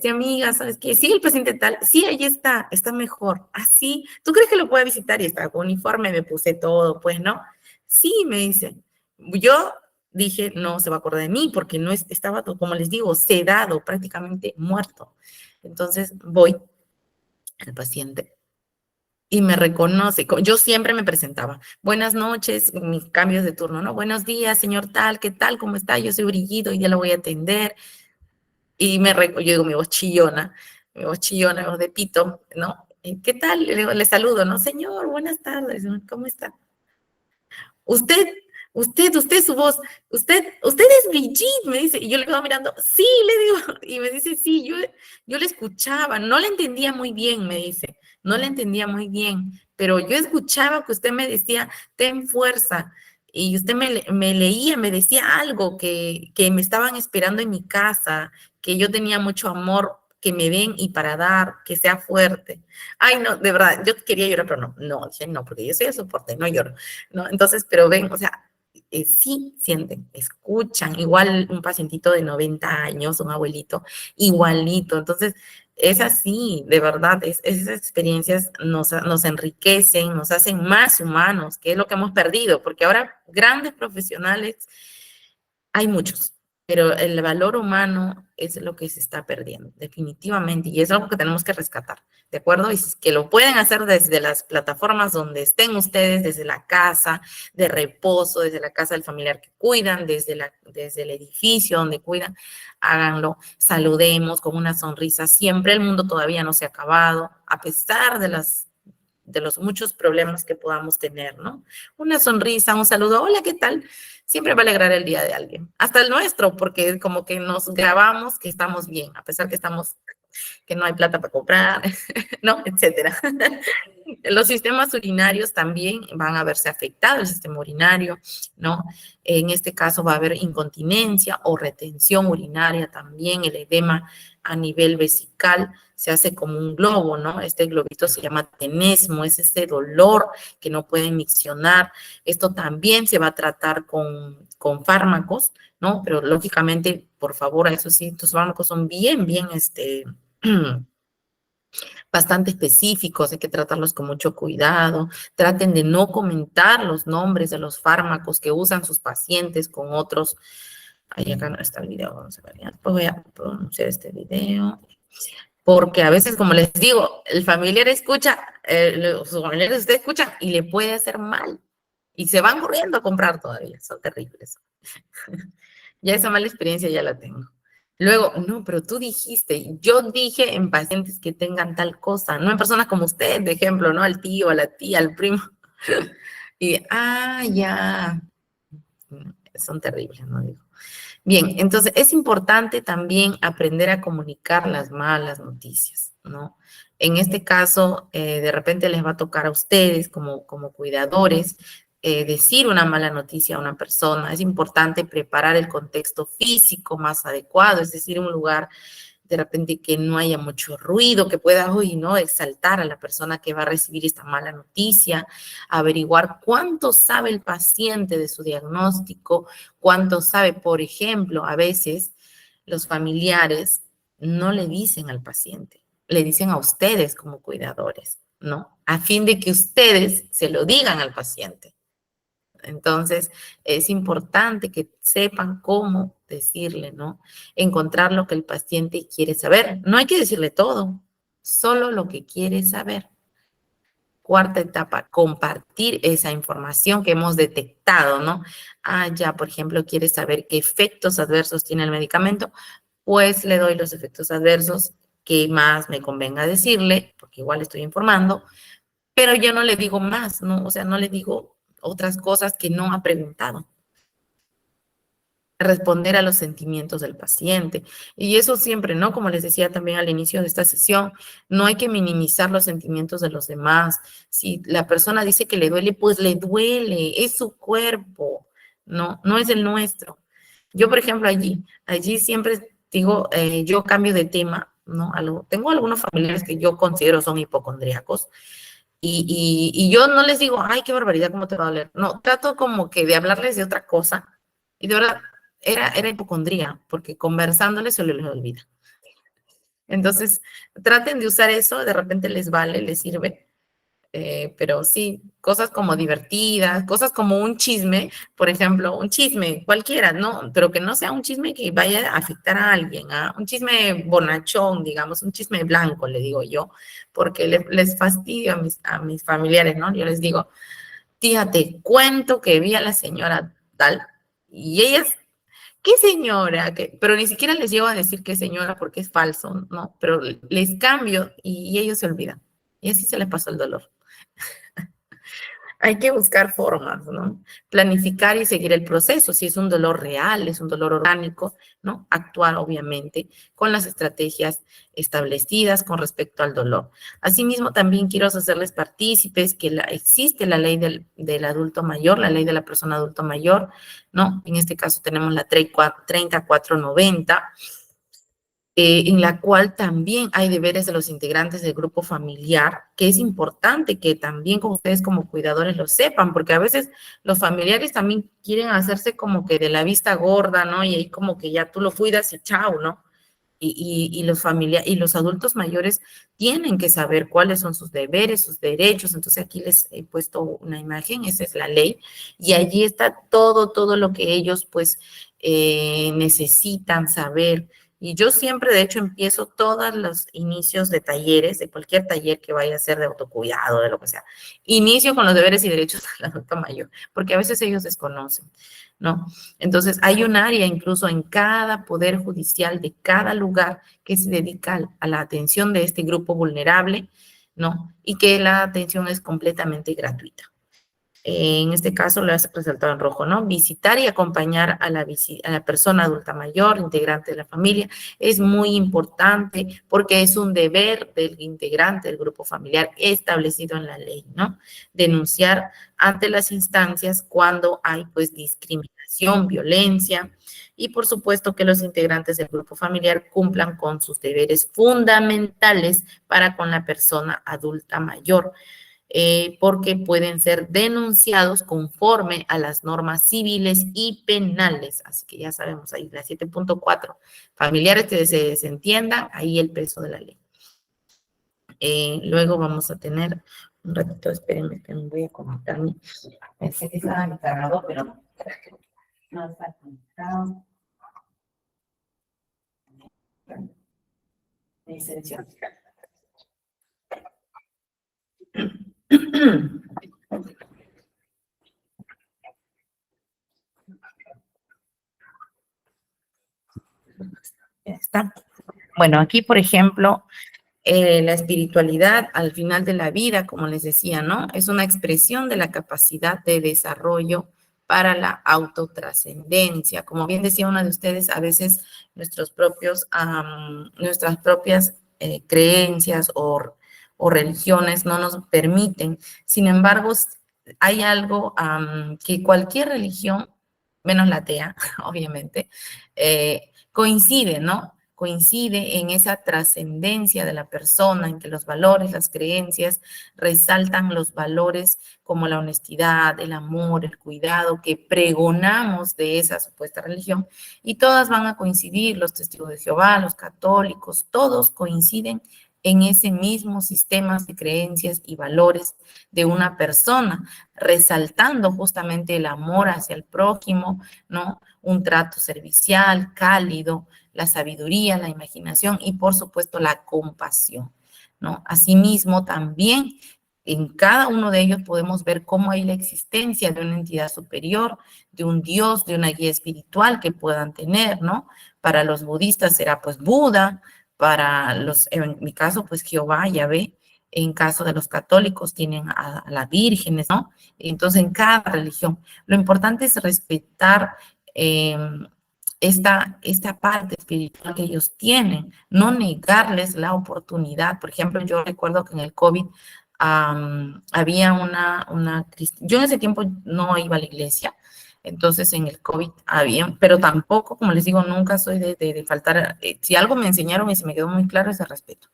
Amiga, ¿sabes qué? Sí, el paciente tal, sí, ahí está mejor, así, ¿tú crees que lo puede visitar? Y estaba con uniforme, me puse todo, pues, ¿no? Sí, me dice. Yo dije, no se va a acordar de mí, porque no estaba, como les digo, sedado, prácticamente muerto. Entonces, voy al paciente y me reconoce. Yo siempre me presentaba. Buenas noches, mis cambios de turno, ¿no? Buenos días, señor tal, ¿qué tal? ¿Cómo está? Yo soy Brillido y ya lo voy a atender. Y yo digo, mi voz chillona, mi voz de pito, ¿no? ¿Qué tal? Le saludo, ¿no? Señor, buenas tardes, ¿cómo está? Usted, usted, su voz, usted es Brigitte, me dice, y yo le quedo mirando, sí, le digo, y me dice, sí, yo le escuchaba, no le entendía muy bien, me dice, no le entendía muy bien, pero yo escuchaba que usted me decía, ten fuerza, y usted me leía, me decía algo que me estaban esperando en mi casa, que yo tenía mucho amor, que me den y para dar, que sea fuerte. Ay, no, de verdad, yo quería llorar, pero no, dije no, porque yo soy de soporte, no lloro, ¿no? Entonces, pero ven, o sea, sí sienten, escuchan, igual un pacientito de 90 años, un abuelito, igualito. Entonces, es así, de verdad, esas experiencias nos enriquecen, nos hacen más humanos, que es lo que hemos perdido, porque ahora grandes profesionales hay muchos, pero el valor humano es lo que se está perdiendo, definitivamente, y es algo que tenemos que rescatar, ¿de acuerdo? Y que lo pueden hacer desde las plataformas donde estén ustedes, desde la casa de reposo, desde la casa del familiar que cuidan, desde el edificio donde cuidan, háganlo, saludemos con una sonrisa, siempre el mundo todavía no se ha acabado, a pesar de los muchos problemas que podamos tener, ¿no? Una sonrisa, un saludo, hola, ¿qué tal? Siempre va a alegrar el día de alguien, hasta el nuestro, porque como que nos grabamos que estamos bien, a pesar que no hay plata para comprar, ¿no? Etcétera. Los sistemas urinarios también van a verse afectados, el sistema urinario, ¿no? En este caso va a haber incontinencia o retención urinaria también, el edema a nivel vesical se hace como un globo, ¿no? Este globito se llama tenesmo, es ese dolor que no pueden miccionar. Esto también se va a tratar con fármacos, ¿no? Pero lógicamente, por favor, eso sí, estos fármacos son bien, bastante específicos, hay que tratarlos con mucho cuidado, traten de no comentar los nombres de los fármacos que usan sus pacientes con otros. Ahí acá no está el video, vamos a ver, después voy a pronunciar este video, porque a veces, como les digo, el familiar escucha, sus familiares usted escuchan y le puede hacer mal, y se van corriendo a comprar todavía, son terribles. Ya esa mala experiencia ya la tengo. Luego, no, pero tú dijiste, yo dije en pacientes que tengan tal cosa, no en personas como usted, de ejemplo, ¿no? Al tío, a la tía, al primo. Y, ya, son terribles, ¿no? Digo. Bien, entonces es importante también aprender a comunicar las malas noticias, ¿no? En este caso, de repente les va a tocar a ustedes como cuidadores decir una mala noticia a una persona. Es importante preparar el contexto físico más adecuado, es decir, un lugar de repente que no haya mucho ruido, que pueda, hoy, ¿no? Exaltar a la persona que va a recibir esta mala noticia, averiguar cuánto sabe el paciente de su diagnóstico, cuánto sabe, por ejemplo, a veces los familiares no le dicen al paciente, le dicen a ustedes como cuidadores, ¿no? A fin de que ustedes se lo digan al paciente. Entonces, es importante que sepan cómo decirle, ¿no? Encontrar lo que el paciente quiere saber. No hay que decirle todo, solo lo que quiere saber. Cuarta etapa, compartir esa información que hemos detectado, ¿no? Ya, por ejemplo, quiere saber qué efectos adversos tiene el medicamento, pues le doy los efectos adversos que más me convenga decirle, porque igual estoy informando, pero yo no le digo más, ¿no? O sea, no le digo otras cosas que no ha preguntado. Responder a los sentimientos del paciente. Y eso siempre, ¿no? Como les decía también al inicio de esta sesión, no hay que minimizar los sentimientos de los demás. Si la persona dice que le duele, pues le duele, es su cuerpo, ¿no? No es el nuestro. Yo, por ejemplo, allí siempre digo, yo cambio de tema, ¿no? Tengo algunos familiares que yo considero son hipocondríacos, y yo no les digo, ay, qué barbaridad, ¿cómo te va a doler? No, trato como que de hablarles de otra cosa. Y de verdad, era hipocondría, porque conversándoles se les olvida. Entonces, traten de usar eso, de repente les vale, les sirve. Pero sí, cosas como divertidas, cosas como un chisme, por ejemplo, un chisme cualquiera, ¿no? Pero que no sea un chisme que vaya a afectar a alguien, ¿ah? Un chisme bonachón, digamos, un chisme blanco, le digo yo, porque les fastidio a mis familiares, ¿no? Yo les digo, tía, te cuento que vi a la señora tal, y ellas, ¿qué señora? Pero ni siquiera les llego a decir qué señora porque es falso, ¿no? Pero les cambio y ellos se olvidan. Y así se les pasó el dolor. Hay que buscar formas, ¿no? Planificar y seguir el proceso. Si es un dolor real, es un dolor orgánico, ¿no? Actuar, obviamente, con las estrategias establecidas con respecto al dolor. Asimismo, también quiero hacerles partícipes que existe la ley del adulto mayor, la ley de la persona adulto mayor, ¿no? En este caso tenemos la 3490, en la cual también hay deberes de los integrantes del grupo familiar, que es importante que también con ustedes como cuidadores lo sepan, porque a veces los familiares también quieren hacerse como que de la vista gorda, ¿no? Y ahí como que ya tú lo cuidas y chao, ¿no? Y los adultos mayores tienen que saber cuáles son sus deberes, sus derechos. Entonces aquí les he puesto una imagen, esa es la ley, y allí está todo lo que ellos pues necesitan saber. Y yo siempre, de hecho, empiezo todos los inicios de talleres, de cualquier taller que vaya a ser de autocuidado, de lo que sea. Inicio con los deberes y derechos del adulto mayor, porque a veces ellos desconocen, ¿no? Entonces, hay un área incluso en cada poder judicial de cada lugar que se dedica a la atención de este grupo vulnerable, ¿no? Y que la atención es completamente gratuita. En este caso lo has resaltado en rojo, ¿no? Visitar y acompañar a la persona adulta mayor, integrante de la familia, es muy importante porque es un deber del integrante del grupo familiar establecido en la ley, ¿no? Denunciar ante las instancias cuando hay, pues, discriminación, violencia, y por supuesto que los integrantes del grupo familiar cumplan con sus deberes fundamentales para con la persona adulta mayor. Porque pueden ser denunciados conforme a las normas civiles y penales. Así que ya sabemos ahí, la 7.4, familiares que se desentiendan, ahí el peso de la ley. Luego vamos a tener, un ratito, espérenme que me voy a conectar. Pensé que estaba encargado, pero no está conectado. Licencia. Ya está. Bueno, aquí, por ejemplo, la espiritualidad al final de la vida, como les decía, ¿no? Es una expresión de la capacidad de desarrollo para la autotrascendencia. Como bien decía una de ustedes, a veces nuestras propias creencias o religiones no nos permiten. Sin embargo, hay algo que cualquier religión, menos la atea, obviamente, coincide, ¿no? Coincide en esa trascendencia de la persona, en que los valores, las creencias resaltan los valores como la honestidad, el amor, el cuidado que pregonamos de esa supuesta religión, y todas van a coincidir, los testigos de Jehová, los católicos, todos coinciden en ese mismo sistema de creencias y valores de una persona, resaltando justamente el amor hacia el prójimo, ¿no? Un trato servicial, cálido, la sabiduría, la imaginación y, por supuesto, la compasión, ¿no? Asimismo, también en cada uno de ellos podemos ver cómo hay la existencia de una entidad superior, de un Dios, de una guía espiritual que puedan tener, ¿no? Para los budistas será pues Buda, para los, en mi caso, pues Jehová, Yahvé. En caso de los católicos tienen a las vírgenes, ¿no? Entonces, en cada religión. Lo importante es respetar esta parte espiritual que ellos tienen, no negarles la oportunidad. Por ejemplo, yo recuerdo que en el COVID había yo en ese tiempo no iba a la iglesia, entonces en el COVID había, pero tampoco, como les digo, nunca soy de faltar, si algo me enseñaron y se me quedó muy claro es el respeto.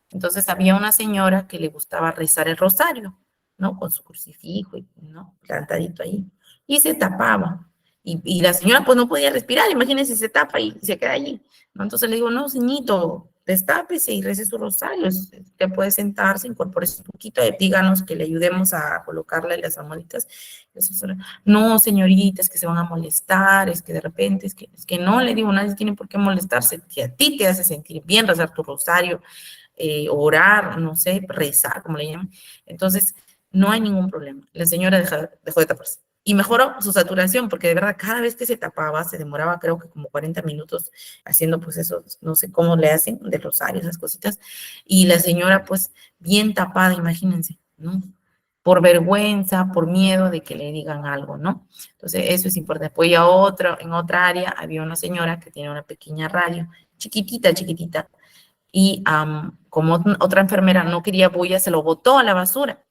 Entonces había una señora que le gustaba rezar el rosario, ¿no? Con su crucifijo, ¿no? Plantadito ahí, y se tapaba. Y la señora pues no podía respirar, imagínense, se tapa y se queda allí, ¿no? Entonces le digo, no, señorito, destápese y rece su rosario, usted puede sentarse, incorpórese un poquito, díganos que le ayudemos a colocarle las almohaditas. No, señorita, es que se van a molestar, es que de repente, es que no, le digo, nadie tiene por qué molestarse, si a ti te hace sentir bien rezar tu rosario, orar, no sé, rezar, como le llaman. Entonces, no hay ningún problema. La señora dejó de taparse. Y mejoró su saturación, porque de verdad, cada vez que se tapaba, se demoraba creo que como 40 minutos haciendo pues eso, no sé cómo le hacen, de rosario, esas cositas. Y la señora pues bien tapada, imagínense, ¿no? por vergüenza, por miedo de que le digan algo, ¿no? Entonces, eso es importante. Después ya en otra área había una señora que tiene una pequeña radio, chiquitita, chiquitita, y como otra enfermera no quería bulla, se lo botó a la basura.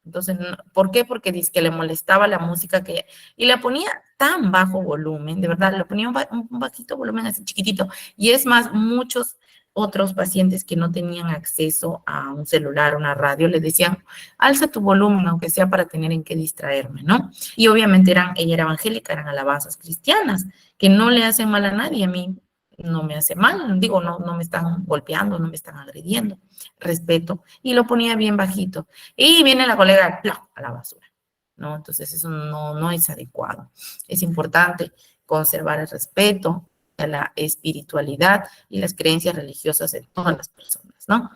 Entonces, ¿por qué? Porque dice que le molestaba la música y la ponía tan bajo volumen, de verdad, le ponía un bajito volumen así chiquitito. Y es más, muchos otros pacientes que no tenían acceso a un celular, una radio, le decían, alza tu volumen, aunque sea para tener en qué distraerme, ¿no? Y obviamente ella era evangélica, eran alabanzas cristianas, que no le hacen mal a nadie, a mí no me hace mal, digo, no me están golpeando, no me están agrediendo, respeto, y lo ponía bien bajito. Y viene la colega ¡plá!, a la basura, ¿no? Entonces eso no es adecuado. Es importante conservar el respeto a la espiritualidad y las creencias religiosas de todas las personas, ¿no?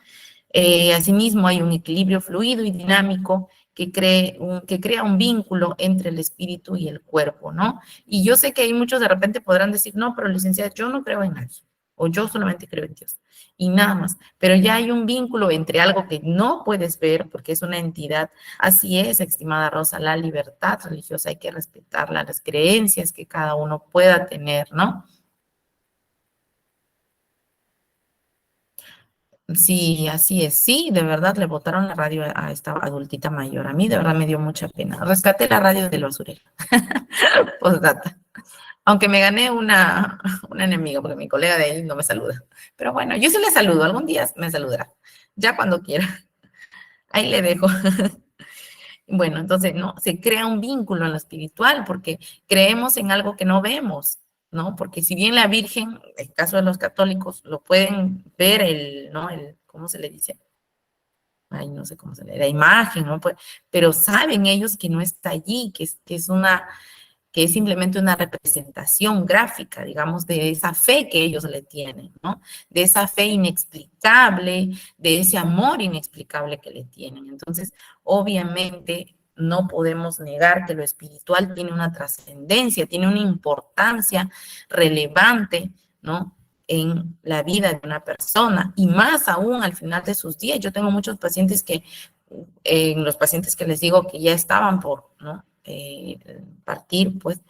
Asimismo, hay un equilibrio fluido y dinámico que crea un vínculo entre el espíritu y el cuerpo, ¿no? Y yo sé que hay muchos de repente podrán decir, no, pero licenciada, yo no creo en nadie, o yo solamente creo en Dios, y nada más. Pero ya hay un vínculo entre algo que no puedes ver, porque es una entidad. Así es, estimada Rosa, la libertad religiosa hay que respetarla, las creencias que cada uno pueda tener, ¿no? Sí, así es. Sí, de verdad le botaron la radio a esta adultita mayor. A mí de verdad me dio mucha pena. Rescaté la radio del basurero. Postdata. Aunque me gané una enemiga, porque mi colega de ahí no me saluda. Pero bueno, yo sí le saludo. Algún día me saludará. Ya cuando quiera. Ahí le dejo. Bueno, entonces, ¿no? Se crea un vínculo en lo espiritual porque creemos en algo que no vemos, ¿no? Porque si bien la Virgen, en el caso de los católicos, lo pueden ver, ¿no? ¿Cómo se le dice? Ay, no sé cómo se le, la imagen, ¿no? Pues, pero saben ellos que no está allí, que es simplemente una representación gráfica, digamos, de esa fe que ellos le tienen, ¿no? De esa fe inexplicable, de ese amor inexplicable que le tienen. Entonces, obviamente, no podemos negar que lo espiritual tiene una trascendencia, tiene una importancia relevante, ¿no? En la vida de una persona y más aún al final de sus días. Yo tengo muchos pacientes los pacientes que les digo que ya estaban por, ¿no? Partir, pues,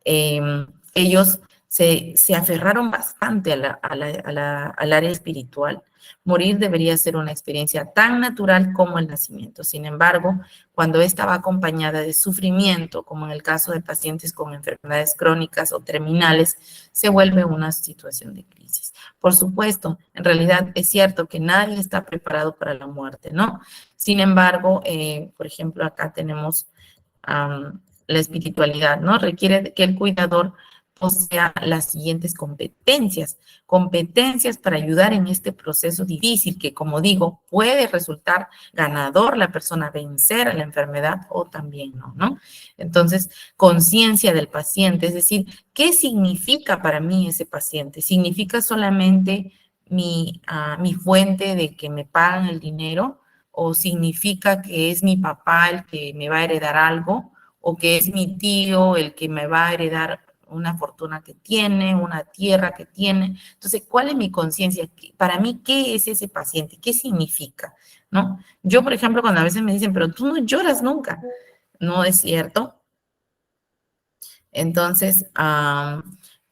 eh, ellos se aferraron bastante al área espiritual. Morir debería ser una experiencia tan natural como el nacimiento. Sin embargo, cuando esta va acompañada de sufrimiento, como en el caso de pacientes con enfermedades crónicas o terminales, se vuelve una situación de crisis. Por supuesto, en realidad es cierto que nadie está preparado para la muerte, ¿no? Sin embargo, por ejemplo, acá tenemos la espiritualidad, ¿no? Requiere que el cuidador posea las siguientes competencias para ayudar en este proceso difícil que, como digo, puede resultar ganador la persona vencer a la enfermedad o también no, ¿no? Entonces, conciencia del paciente, es decir, ¿qué significa para mí ese paciente? ¿Significa solamente mi fuente de que me pagan el dinero? ¿O significa que es mi papá el que me va a heredar algo? ¿O que es mi tío el que me va a heredar una fortuna que tiene, una tierra que tiene? Entonces, ¿cuál es mi conciencia? Para mí, ¿qué es ese paciente? ¿Qué significa? ¿No? Yo, por ejemplo, cuando a veces me dicen, pero tú no lloras nunca, no es cierto. Entonces,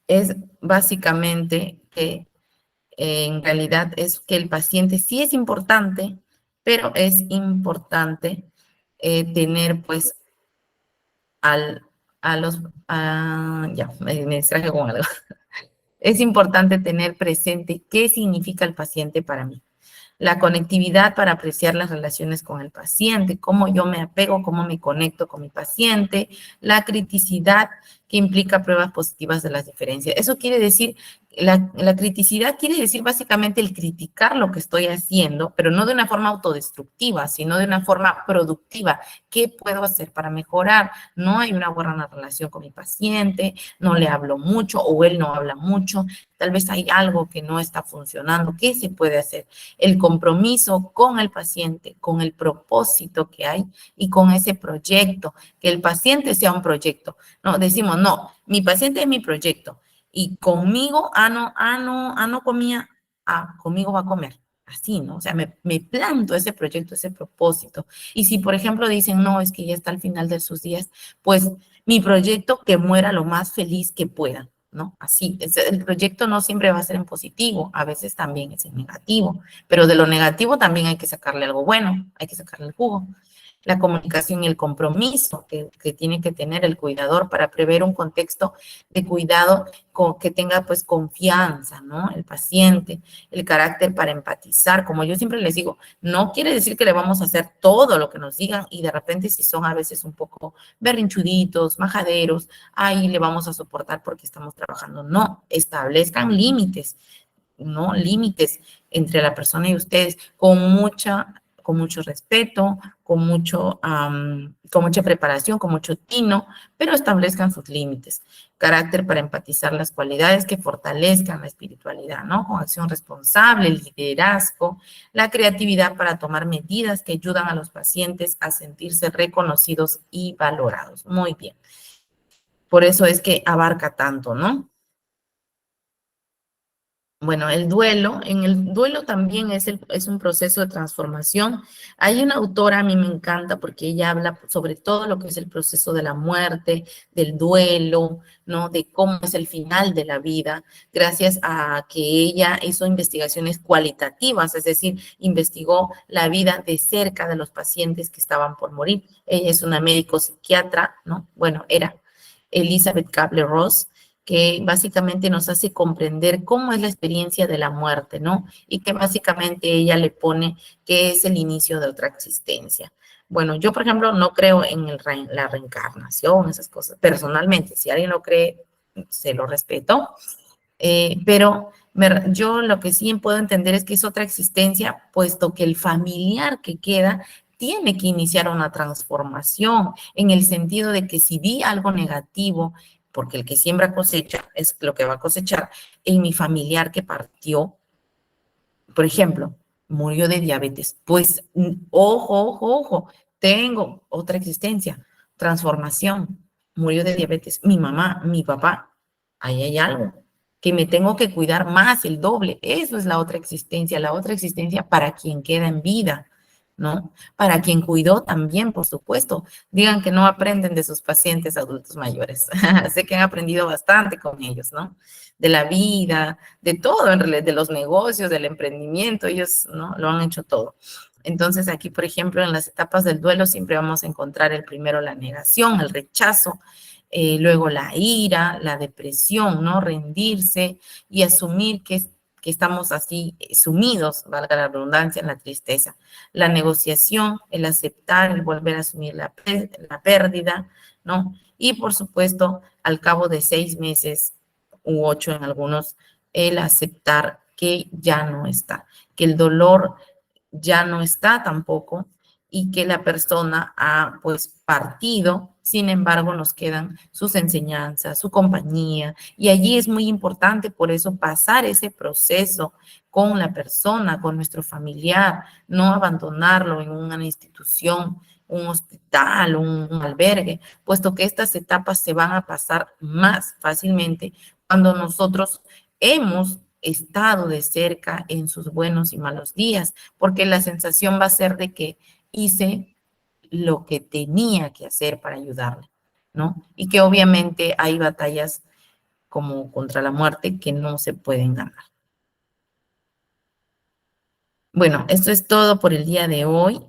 es básicamente que en realidad es que el paciente sí es importante, pero es importante tener pues al, a los, ya, me distraje con algo. Es importante tener presente qué significa el paciente para mí. La conectividad para apreciar las relaciones con el paciente, cómo yo me apego, cómo me conecto con mi paciente, la criticidad que implica pruebas positivas de las diferencias. Eso quiere decir, la criticidad quiere decir básicamente el criticar lo que estoy haciendo, pero no de una forma autodestructiva, sino de una forma productiva. ¿Qué puedo hacer para mejorar? No hay una buena relación con mi paciente, no le hablo mucho o él no habla mucho, tal vez hay algo que no está funcionando. ¿Qué se puede hacer? El compromiso con el paciente, con el propósito que hay y con ese proyecto, que el paciente sea un proyecto. No, decimos, no, mi paciente es mi proyecto y conmigo, no comía, conmigo va a comer. así, ¿no? O sea, me planto ese proyecto, ese propósito. Y si, por ejemplo, dicen, no, es que ya está al final de sus días, pues mi proyecto que muera lo más feliz que pueda, ¿no? Así, el proyecto no siempre va a ser en positivo, a veces también es en negativo, pero de lo negativo también hay que sacarle algo bueno, hay que sacarle el jugo. La comunicación y el compromiso que tiene que tener el cuidador para prever un contexto de cuidado que tenga pues confianza, ¿no? El paciente, el carácter para empatizar, como yo siempre les digo, no quiere decir que le vamos a hacer todo lo que nos digan y de repente si son a veces un poco berrinchuditos, majaderos, ahí le vamos a soportar porque estamos trabajando. No, establezcan límites, ¿no? Límites entre la persona y ustedes con mucho respeto, con mucha preparación, con mucho tino, pero establezcan sus límites. Carácter para empatizar las cualidades que fortalezcan la espiritualidad, ¿no? Con acción responsable, el liderazgo, la creatividad para tomar medidas que ayudan a los pacientes a sentirse reconocidos y valorados. Muy bien. Por eso es que abarca tanto, ¿no? Bueno, en el duelo también es un proceso de transformación. Hay una autora, a mí me encanta porque ella habla sobre todo lo que es el proceso de la muerte, del duelo, ¿no? De cómo es el final de la vida, gracias a que ella hizo investigaciones cualitativas, es decir, investigó la vida de cerca de los pacientes que estaban por morir. Ella es una médico psiquiatra, ¿no? Bueno, era Elizabeth Kubler-Ross, que básicamente nos hace comprender cómo es la experiencia de la muerte, ¿no? Y que básicamente ella le pone que es el inicio de otra existencia. Bueno, yo, por ejemplo, no creo en la reencarnación, esas cosas, personalmente. Si alguien lo cree, se lo respeto. Pero yo lo que sí puedo entender es que es otra existencia, puesto que el familiar que queda tiene que iniciar una transformación en el sentido de que si vi algo negativo, porque el que siembra cosecha es lo que va a cosechar, en mi familiar que partió, por ejemplo, murió de diabetes, pues ojo, ojo, ojo, tengo otra existencia, transformación, murió de diabetes, mi mamá, mi papá, ahí hay algo que me tengo que cuidar más, el doble, eso es la otra existencia para quien queda en vida, ¿no? Para quien cuidó también, por supuesto. Digan que no aprenden de sus pacientes adultos mayores. Sé que han aprendido bastante con ellos, ¿no? De la vida, de todo, en realidad, de los negocios, del emprendimiento, ellos, ¿no? Lo han hecho todo. Entonces, aquí, por ejemplo, en las etapas del duelo siempre vamos a encontrar el primero la negación, el rechazo, luego la ira, la depresión, ¿no? Rendirse y asumir que estamos así sumidos, valga la redundancia, en la tristeza. La negociación, el aceptar, el volver a asumir la pérdida, ¿no? Y por supuesto, al cabo de 6 meses u 8 en algunos, el aceptar que ya no está, que el dolor ya no está tampoco y que la persona ha pues partido, sin embargo nos quedan sus enseñanzas, su compañía y allí es muy importante por eso pasar ese proceso con la persona, con nuestro familiar, no abandonarlo en una institución, un hospital, un albergue, puesto que estas etapas se van a pasar más fácilmente cuando nosotros hemos estado de cerca en sus buenos y malos días, porque la sensación va a ser de que hice lo que tenía que hacer para ayudarle, ¿no? Y que obviamente hay batallas como contra la muerte que no se pueden ganar. Bueno, esto es todo por el día de hoy.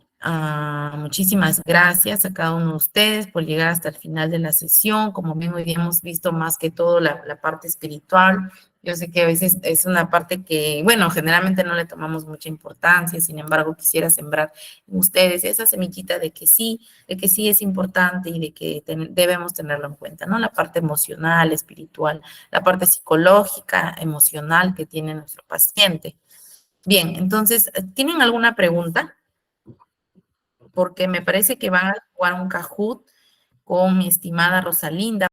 Muchísimas gracias a cada uno de ustedes por llegar hasta el final de la sesión. Como bien hoy día hemos visto más que todo la parte espiritual. Yo sé que a veces es una parte que, bueno, generalmente no le tomamos mucha importancia, sin embargo, quisiera sembrar en ustedes esa semillita de que sí es importante y de que debemos tenerlo en cuenta, ¿no? La parte emocional, espiritual, la parte psicológica, emocional que tiene nuestro paciente. Bien, entonces, ¿tienen alguna pregunta? Porque me parece que van a jugar un Kahoot con mi estimada Rosalinda.